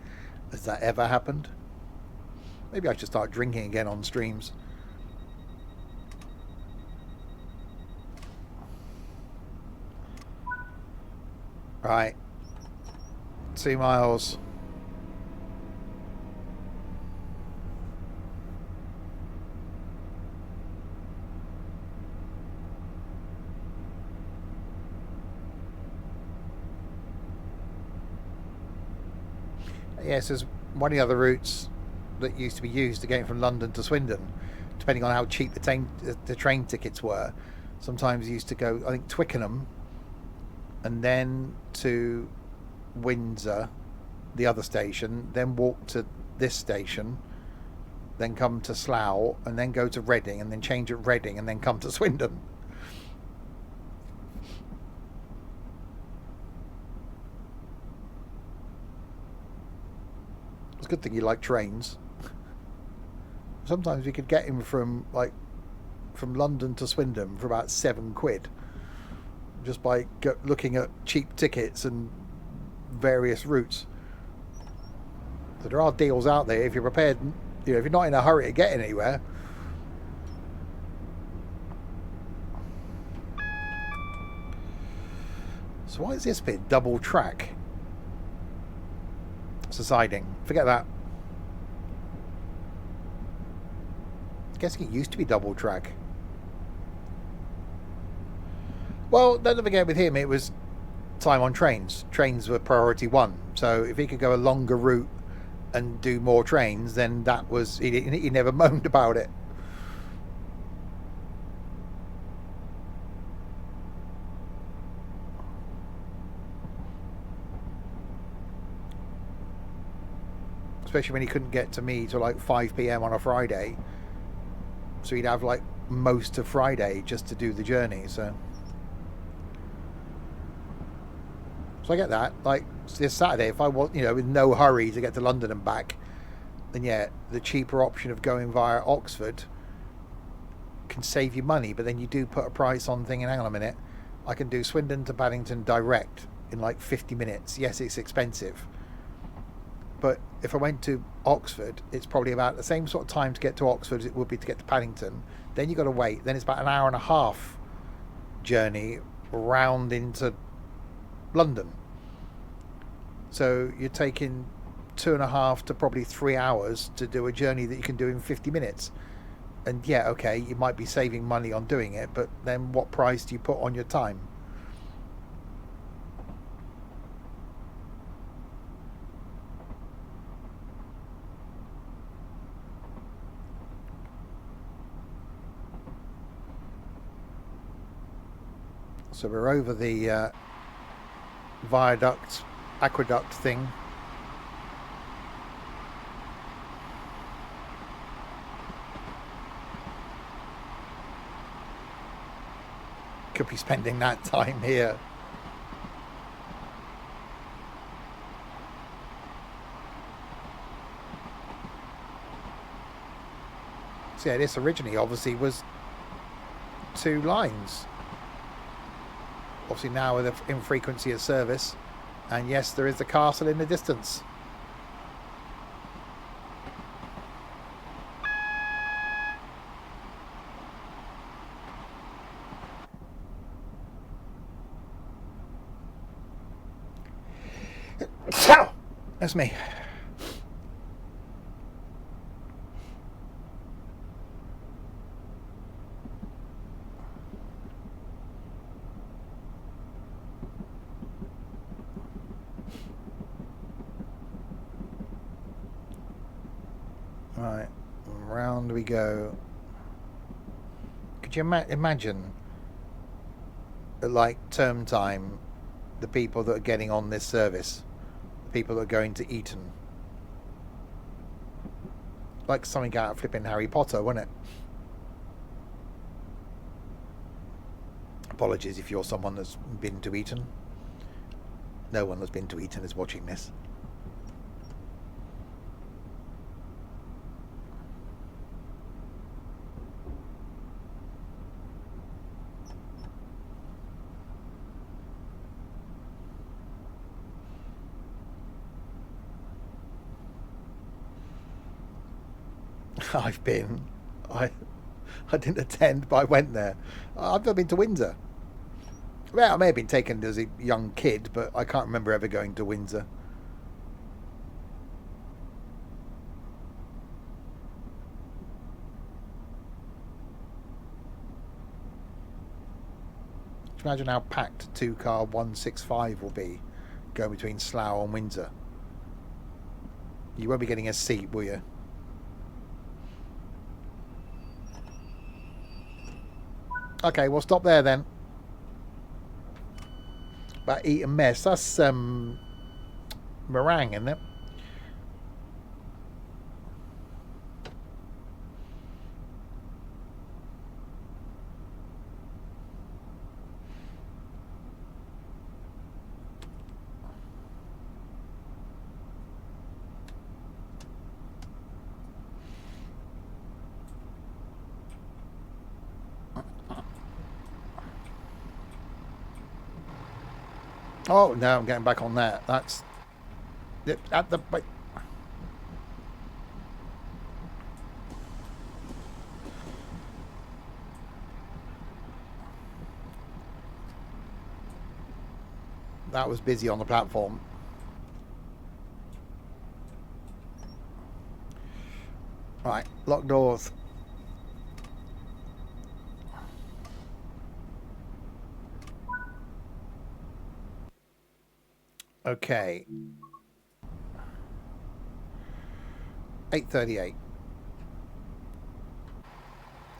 Has that ever happened? Maybe I should start drinking again on streams. Right. 2 miles. Yes, there's one of the other routes that used to be used to get from London to Swindon, depending on how cheap the train tickets were. Sometimes you used to go, I think, Twickenham, and then to Windsor, the other station, then walk to this station, then come to Slough, and then go to Reading, and then change at Reading, and then come to Swindon. It's a good thing you like trains. Sometimes we could get him from London to Swindon for about £7 just by looking at cheap tickets and various routes. So there are deals out there if you're prepared, if you're not in a hurry to get anywhere. So why is this bit double track? It's a siding. Forget that. I'm guessing it used to be double track. Well, don't forget with him, it was time on trains. Trains were priority one. So if he could go a longer route and do more trains, then that was... He never moaned about it. Especially when he couldn't get to me till like 5 p.m. on a Friday. So he'd have like most of Friday just to do the journey. So I get that. Like this Saturday, if I was, with no hurry to get to London and back, then yeah, the cheaper option of going via Oxford can save you money. But then you do put a price on thinking, hang on a minute, I can do Swindon to Paddington direct in like 50 minutes. Yes, it's expensive. But if I went to Oxford, it's probably about the same sort of time to get to Oxford as it would be to get to Paddington. Then you've got to wait. Then it's about an hour and a half journey round into London. So you're taking 2.5 to probably 3 hours to do a journey that you can do in 50 minutes. And yeah, okay, you might be saving money on doing it, but then what price do you put on your time? So we're over the viaduct, aqueduct thing. Could be spending that time here. So yeah, this originally obviously was 2 lines. Obviously now with the infrequency of service. And yes, there is the castle in the distance. That's me. Right, round we go. Could you imagine at like term time, the people that are getting on this service, the people that are going to Eton? Like something out of flipping Harry Potter, wouldn't it? Apologies if you're someone that's been to Eton. No one that's been to Eton is watching this. I've been. I didn't attend, but I went there. I've never been to Windsor. Well, I may have been taken as a young kid, but I can't remember ever going to Windsor. Just imagine how packed 2-car 165 will be going between Slough and Windsor. You won't be getting a seat, will you? Okay, we'll stop there then. About Eton Mess. That's meringue, isn't it? Oh, no, I'm getting back on that. That's at the... That was busy on the platform. Right, lock doors. Okay. 8:38.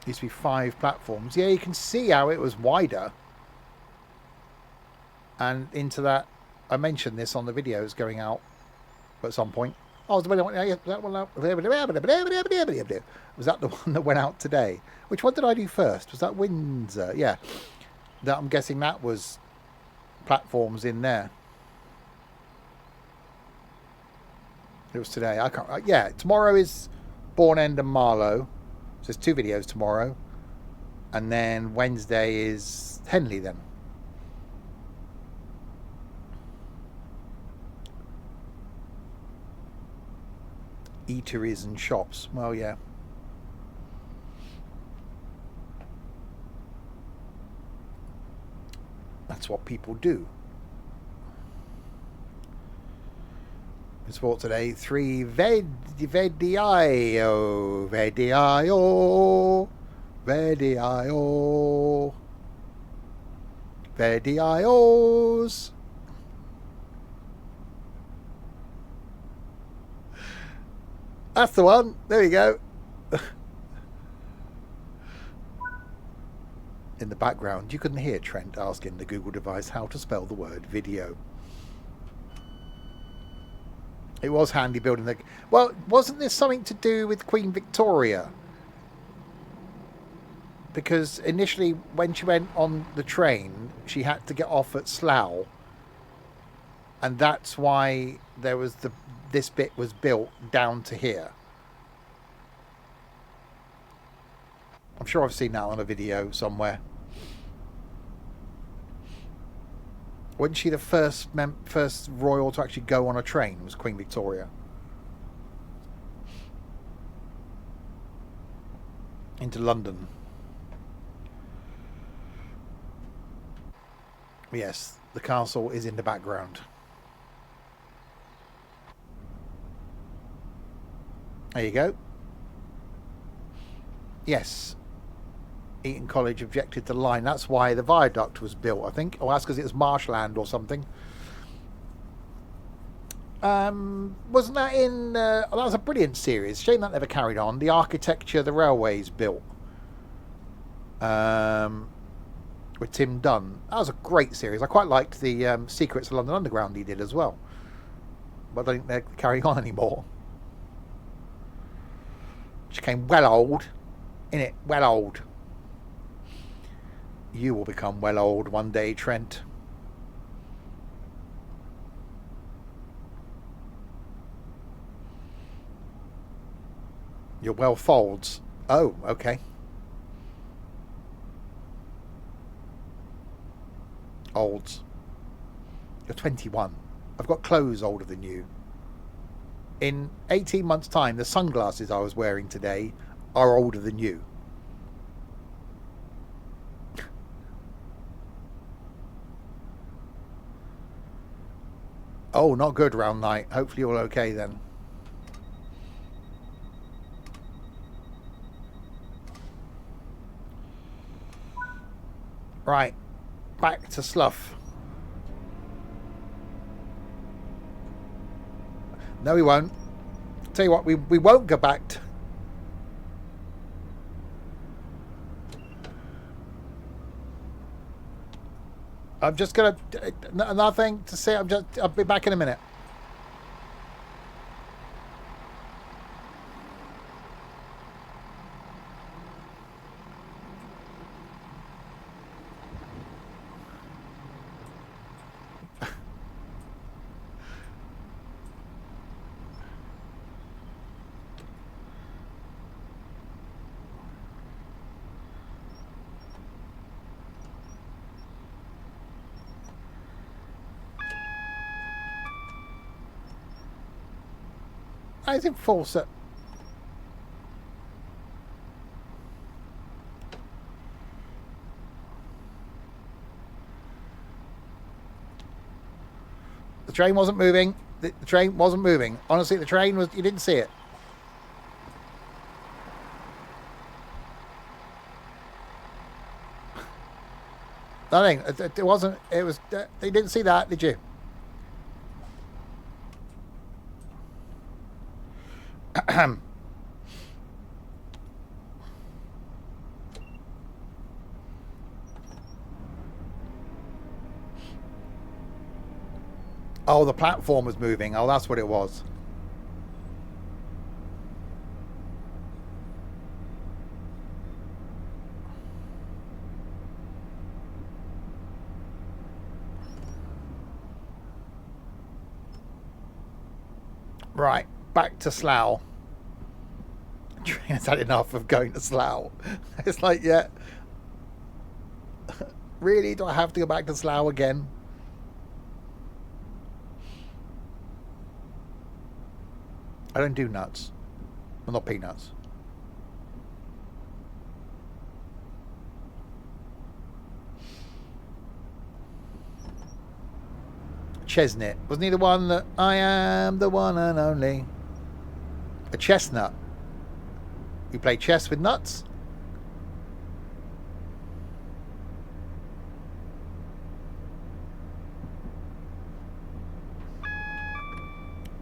Used to be 5 platforms. Yeah, you can see how it was wider. And into that, I mentioned this on the videos going out at some point. Oh, was that the one that went out today? Which one did I do first? Was that Windsor? Yeah. That, I'm guessing that was platforms in there. It was today. I can't. Yeah, tomorrow is Bourne End and Marlow. So there's 2 videos tomorrow, and then Wednesday is Henley. Then eateries and shops. Well, yeah. That's what people do. Sport today, 3 Vedio. Vedios. That's the one. There we go. In the background, you couldn't hear Trent asking the Google device how to spell the word video. It was handy building the... Well, wasn't this something to do with Queen Victoria? Because initially, when she went on the train, she had to get off at Slough. And that's why there was this bit was built down to here. I'm sure I've seen that on a video somewhere. Wasn't she the first royal to actually go on a train? Was Queen Victoria into London? Yes, the castle is in the background. There you go. Yes. Eton College objected to the line. That's why the viaduct was built, I think. Oh, that's because it was marshland or something. Wasn't that in... that was a brilliant series. Shame that never carried on. The architecture the railways built. With Tim Dunn. That was a great series. I quite liked the Secrets of London Underground he did as well. But I don't think they're carrying on anymore. She came well old. Innit? Well old. You will become well old one day, Trent. You're well folds. Oh, okay. Olds. You're 21. I've got clothes older than you. In 18 months' time, the sunglasses I was wearing today are older than you. Oh, not good round night. Hopefully you're okay then. Right. Back to Slough. No, we won't. Tell you what, we won't go back to... I'm just going to... Nothing to say. I'll be back in a minute. I think false. The train wasn't moving. The train wasn't moving. Honestly, the train was... You didn't see it. Nothing. It wasn't... It was... You didn't see that, did you? Oh, the platform was moving. Oh, that's what it was. Right, back to Slough. Train's had enough of going to Slough. It's like, yeah. Really? Do I have to go back to Slough again? I don't do nuts. Well, not peanuts. Chestnut. Wasn't he the one that... I am the one and only. A chestnut. You play chess with nuts?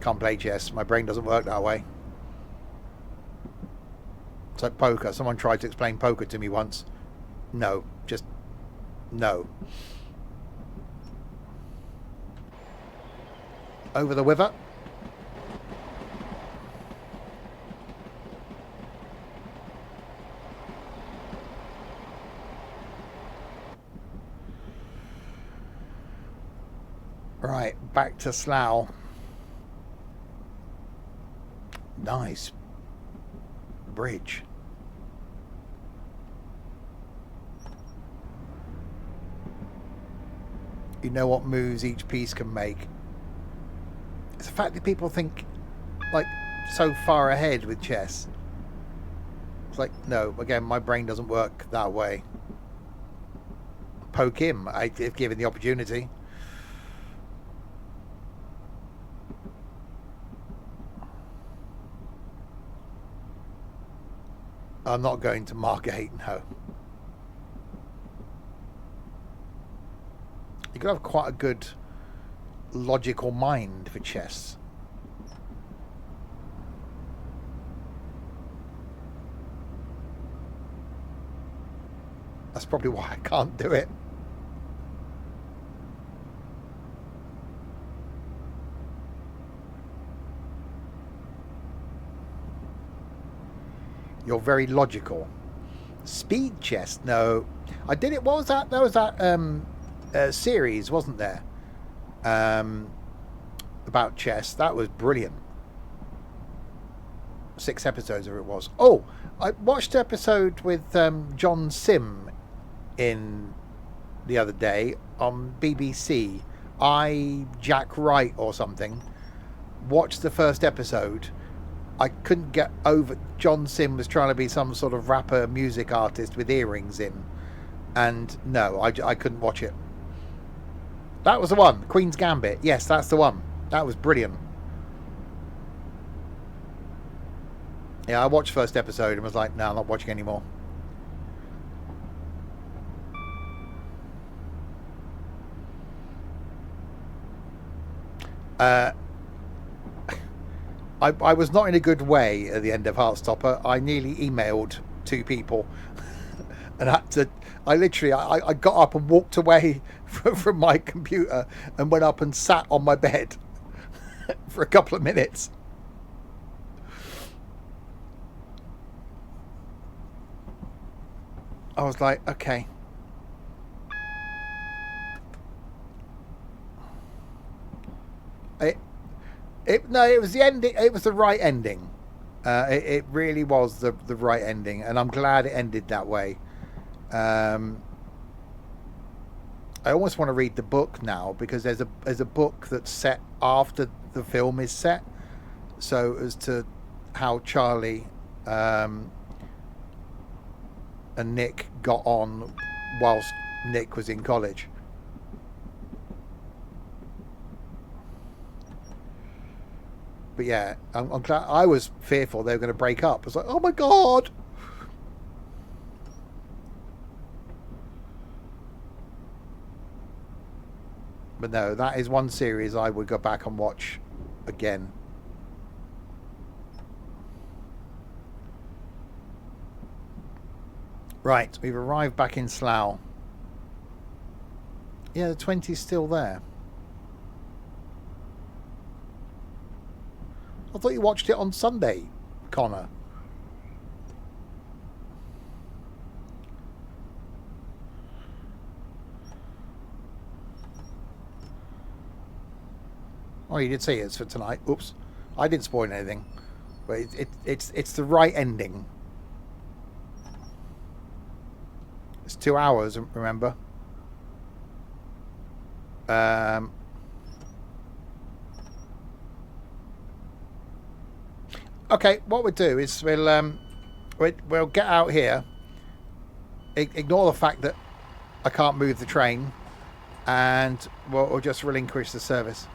Can't play chess. My brain doesn't work that way. It's like poker. Someone tried to explain poker to me once. No, just No. Over the river. Right, back to Slough. Nice bridge. You know what moves each piece can make. It's the fact that people think like so far ahead with chess. It's like, no, again, my brain doesn't work that way. Poke him, if given the opportunity. I'm not going to Margate, no. You've got to have quite a good logical mind for chess. That's probably why I can't do it. You're very logical. Speed chess? No. I did it. What was that? There was that series, wasn't there? About chess. That was brilliant. 6 episodes of it was. Oh, I watched an episode with John Sim in the other day on BBC. Jack Wright or something. Watched the first episode. I couldn't get over. John Sim was trying to be some sort of rapper music artist with earrings in, and no, I couldn't watch it. That was the one, Queen's Gambit. Yes, that's the one. That was brilliant. Yeah, I watched first episode and was like, no, I'm not watching anymore. I was not in a good way at the end of Heartstopper. I nearly emailed 2 people and had to. I got up and walked away from my computer and went up and sat on my bed for a couple of minutes. I was like, okay. It was the ending. It was the right ending. It really was the right ending, and I'm glad it ended that way. I almost want to read the book now because there's a book that's set after the film is set, so as to how Charlie and Nick got on whilst Nick was in college. But yeah, I'm glad. I was fearful they were going to break up. I was like, oh my god. But no, that is one series I would go back and watch again. Right, we've arrived back in Slough. Yeah, the 20's still there. I thought you watched it on Sunday, Connor. Oh, you did say it's for tonight. Oops, I didn't spoil anything, but it's the right ending. It's 2 hours, remember. Okay, what we'll do is we'll get out here. Ignore the fact that I can't move the train, and we'll just relinquish the service.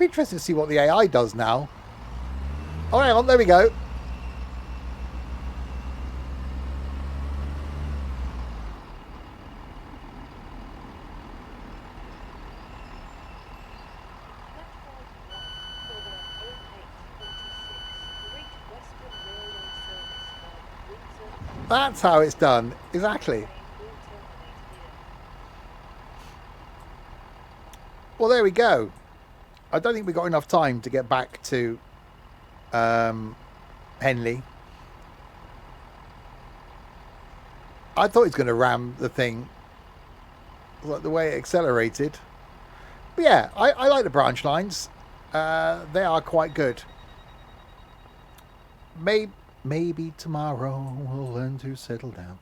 Be interested to see what the AI does now. Oh, hang on, there we go. That's how it's done. Exactly. Train will terminate here. Well, there we go. I don't think we got enough time to get back to Henley. I thought he was going to ram the thing, like the way it accelerated. But yeah, I like the branch lines. They are quite good. Maybe tomorrow we'll learn to settle down.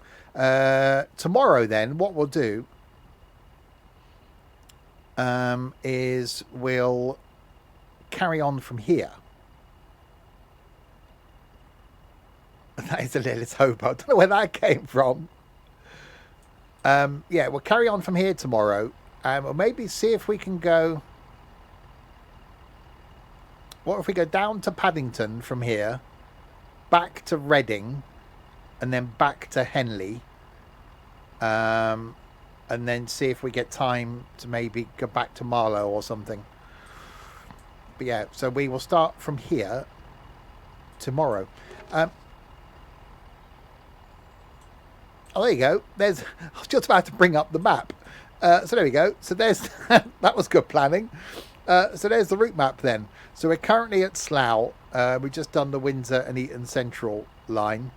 Tomorrow then, what we'll do is we'll carry on from here. That is a little hope. I don't know where that came from. Yeah, we'll carry on from here tomorrow. Or maybe see if we can go... What if we go down to Paddington from here, back to Reading, and then back to Henley, and then see if we get time to maybe go back to Marlow or something. But yeah, so we will start from here tomorrow. Oh, there you go. I was just about to bring up the map. So there we go. So there's that was good planning. So there's the route map then. So we're currently at Slough. We've just done the Windsor and Eton Central line.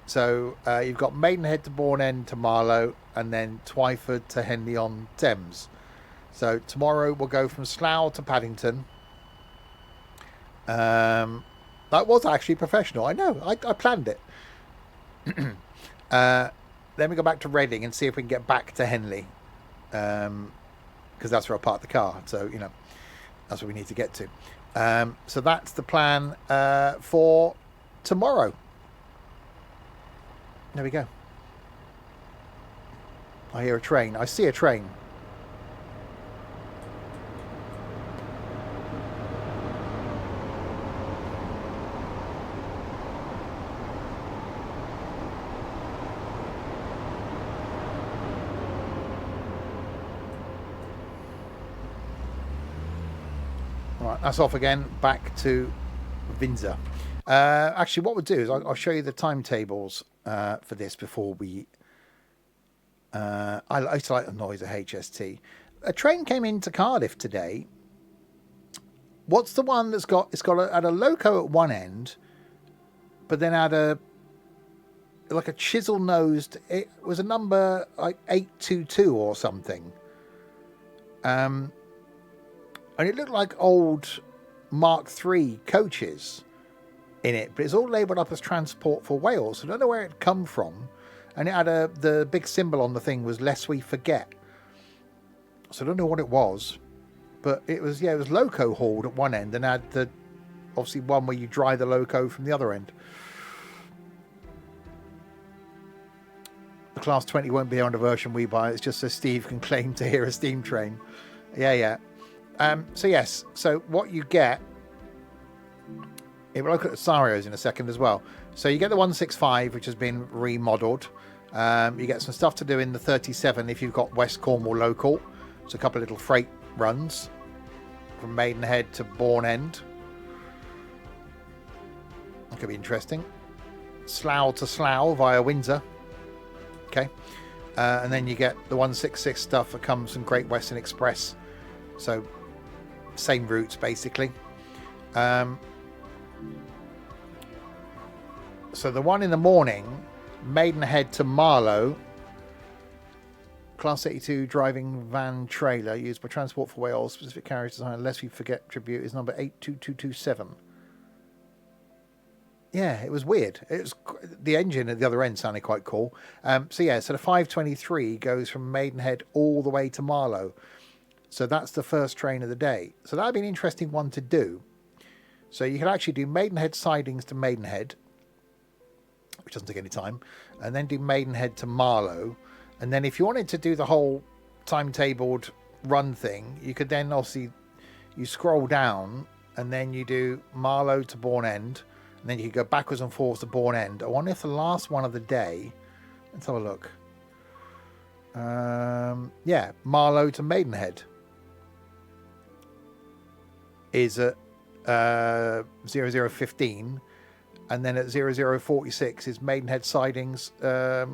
So you've got Maidenhead to Bourne End to Marlow, and then Twyford to Henley on Thames. So tomorrow we'll go from Slough to Paddington. That was actually professional. I know. I planned it. Then we go back to Reading and see if we can get back to Henley. Because that's where I parked the car. So, you know, that's where we need to get to. So that's the plan for tomorrow. There we go. I hear a train. I see a train. Right, that's off again, back to Windsor. Actually, what we'll do is I'll show you the timetables for this before we... I used to like the noise of HST. A train came into Cardiff today. What's the one that's got... It's got a loco at one end, but then had a... like a chisel-nosed... It was a number like 822 or something. And it looked like old Mark III coaches in it, but it's all labelled up as Transport for Wales. I don't know where it come from. And it had the big symbol on the thing was Lest We Forget. So I don't know what it was, but it was loco hauled at one end and had the obviously one where you dry the loco from the other end. The Class 20 won't be on the version we buy. It's just so Steve can claim to hear a steam train. Yeah. So yes, so what you get, we'll look at the scenarios in a second as well. So you get the 165, which has been remodeled. You get some stuff to do in the 37 if you've got West Cornwall local. So a couple of little freight runs from Maidenhead to Bourne End. That could be interesting. Slough to Slough via Windsor. Okay. And then you get the 166 stuff that comes from Great Western Express. So same routes basically. So the one in the morning, Maidenhead to Marlow, Class 82 driving van trailer used by Transport for Wales, specific carriage design, unless we forget tribute, is number 82227. Yeah, it was weird. It was the engine at the other end sounded quite cool. So the 523 goes from Maidenhead all the way to Marlow. So that's the first train of the day. So that'd be an interesting one to do. So you could actually do Maidenhead sidings to Maidenhead, which doesn't take any time, and then do Maidenhead to Marlow. And then if you wanted to do the whole timetabled run thing, you could then obviously, you scroll down and then you do Marlow to Bourne End, and then you could go backwards and forwards to Bourne End. I wonder if the last one of the day, let's have a look. Marlow to Maidenhead is at 0015, And then at 0046 is Maidenhead sidings to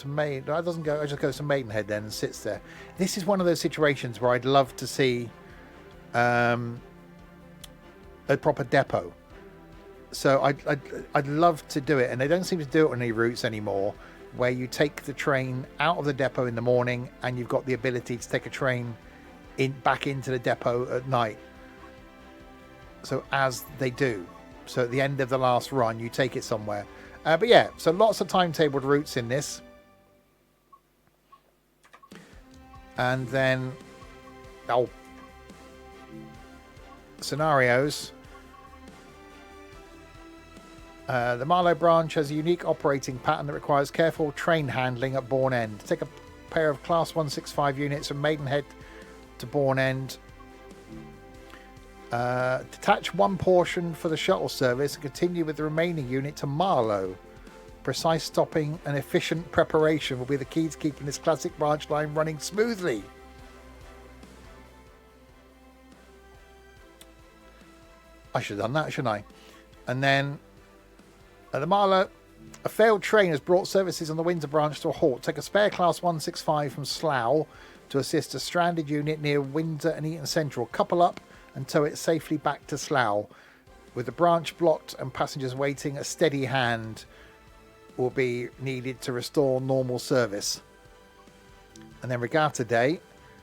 Maid. No, it doesn't go. It just goes to Maidenhead then and sits there. This is one of those situations where I'd love to see a proper depot. So I'd love to do it, and they don't seem to do it on any routes anymore, where you take the train out of the depot in the morning and you've got the ability to take a train back into the depot at night. So as they do, so at the end of the last run you take it somewhere. But yeah, so lots of timetabled routes in this. And then scenarios. The Marlow branch has a unique operating pattern that requires careful train handling at Bourne End. Take a pair of Class 165 units from Maidenhead to Bourne End. Detach one portion for the shuttle service and continue with the remaining unit to Marlow. Precise stopping and efficient preparation will be the key to keeping this classic branch line running smoothly. I should have done that, shouldn't I? And then at the Marlow, a failed train has brought services on the Windsor branch to a halt. Take a spare Class 165 from Slough to assist a stranded unit near Windsor and Eton Central. Couple up and tow it safely back to Slough. With the branch blocked and passengers waiting, a steady hand will be needed to restore normal service. And then Regatta Day.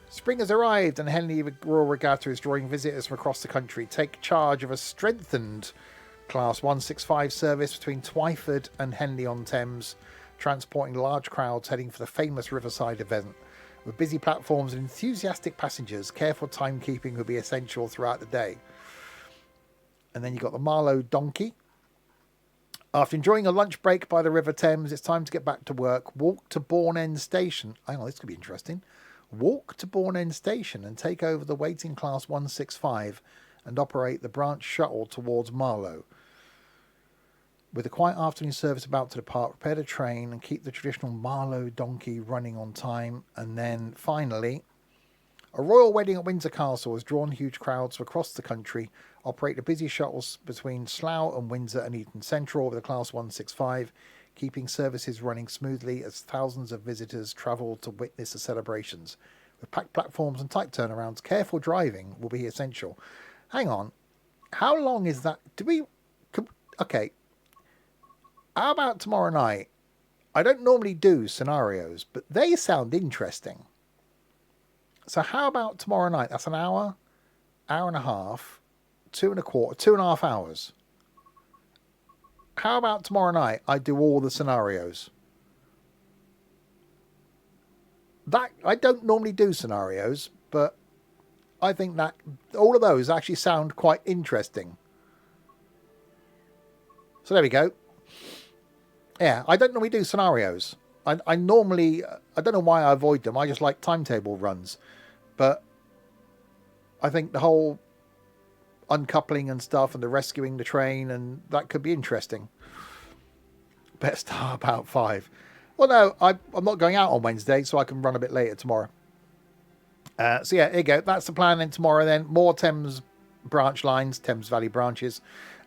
Spring has arrived and Henley Royal Regatta is drawing visitors from across the country. Take charge of a strengthened Class 165 service between Twyford and Henley-on-Thames, transporting large crowds heading for the famous Riverside event. With busy platforms and enthusiastic passengers, careful timekeeping will be essential throughout the day. And then you've got the Marlow Donkey. After enjoying a lunch break by the River Thames, it's time to get back to work. Walk to Bourne End Station. Hang on, this could be interesting. Walk to Bourne End Station and take over the waiting Class 165 and operate the branch shuttle towards Marlow. With the quiet afternoon service about to depart, prepare the train and keep the traditional Marlow Donkey running on time. And then finally, a royal wedding at Windsor Castle has drawn huge crowds from across the country. Operate the busy shuttles between Slough and Windsor and Eton Central with a Class 165, keeping services running smoothly as thousands of visitors travel to witness the celebrations. With packed platforms and tight turnarounds, careful driving will be essential. Hang on, how long is that? Okay. How about tomorrow night? I don't normally do scenarios, but they sound interesting. So how about tomorrow night? That's an hour, hour and a half, 2.25, 2.5 hours. How about tomorrow night I do all the scenarios? That I don't normally do scenarios, but I think that all of those actually sound quite interesting. So there we go. Yeah, I don't normally do scenarios. I normally, I don't know why I avoid them. I just like timetable runs. But I think the whole uncoupling and stuff and the rescuing the train, and that could be interesting. Better start about 5. Well, no, I'm not going out on Wednesday, so I can run a bit later tomorrow. So yeah, there you go. That's the plan then tomorrow then. More Thames branch lines, Thames Valley Branches,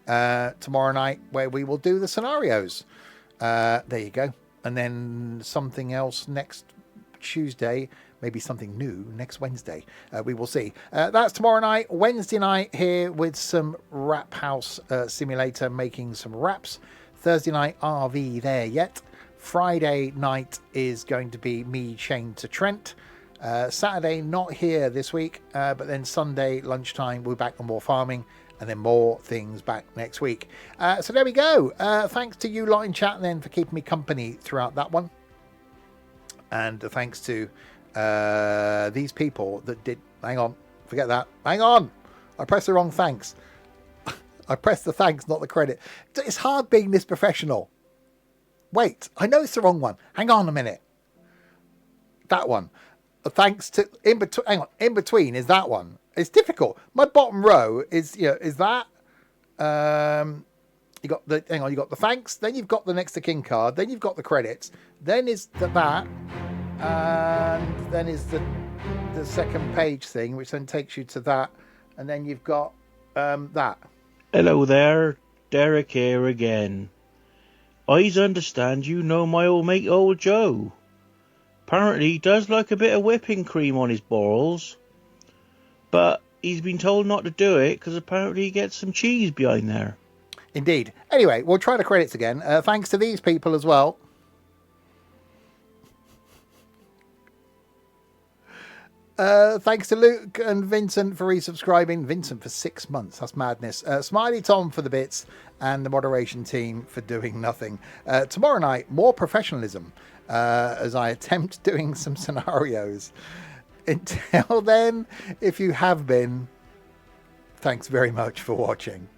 tomorrow night, where we will do the scenarios. There you go. And then something else next Tuesday, maybe something new next Wednesday. We will see. That's tomorrow night. Wednesday night here with some Wrap House Simulator, making some wraps. Thursday night, RV there yet. Friday night is going to be me chained to Trent. Saturday, not here this week, but then Sunday lunchtime, we're back on more farming. And then more things back next week. So there we go. Thanks to you lot in chat then for keeping me company throughout that one. And thanks to these people that did... Hang on. Forget that. Hang on. I pressed the wrong thanks. I pressed the thanks, not the credit. It's hard being this professional. Wait. I know it's the wrong one. Hang on a minute. That one. Thanks to... Hang on. In between is that one. It's difficult. My bottom row is, is that. You got the, hang on, you got the thanks, then you've got the next to king card, then you've got the credits, then is that, and then is the second page thing, which then takes you to that, and then you've got that. Hello there, Derek here again. I's understand you know my old mate old Joe. Apparently he does like a bit of whipping cream on his balls, but he's been told not to do it because apparently he gets some cheese behind there. Indeed. Anyway, we'll try the credits again. Thanks to these people as well. Thanks to Luke and Vincent for resubscribing. Vincent for 6 months. That's madness. Smiley Tom for the bits and the moderation team for doing nothing. Tomorrow night, more professionalism as I attempt doing some scenarios. Until then, if you have been, thanks very much for watching.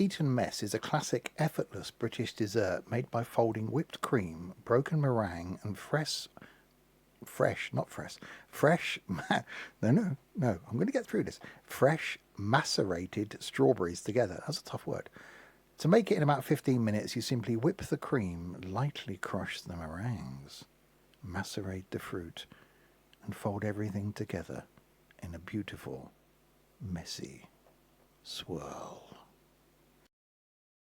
Eton Mess is a classic, effortless British dessert made by folding whipped cream, broken meringue, and fresh, I'm going to get through this. Fresh macerated strawberries together. That's a tough word. To make it in about 15 minutes, you simply whip the cream, lightly crush the meringues, macerate the fruit, and fold everything together in a beautiful, messy swirl.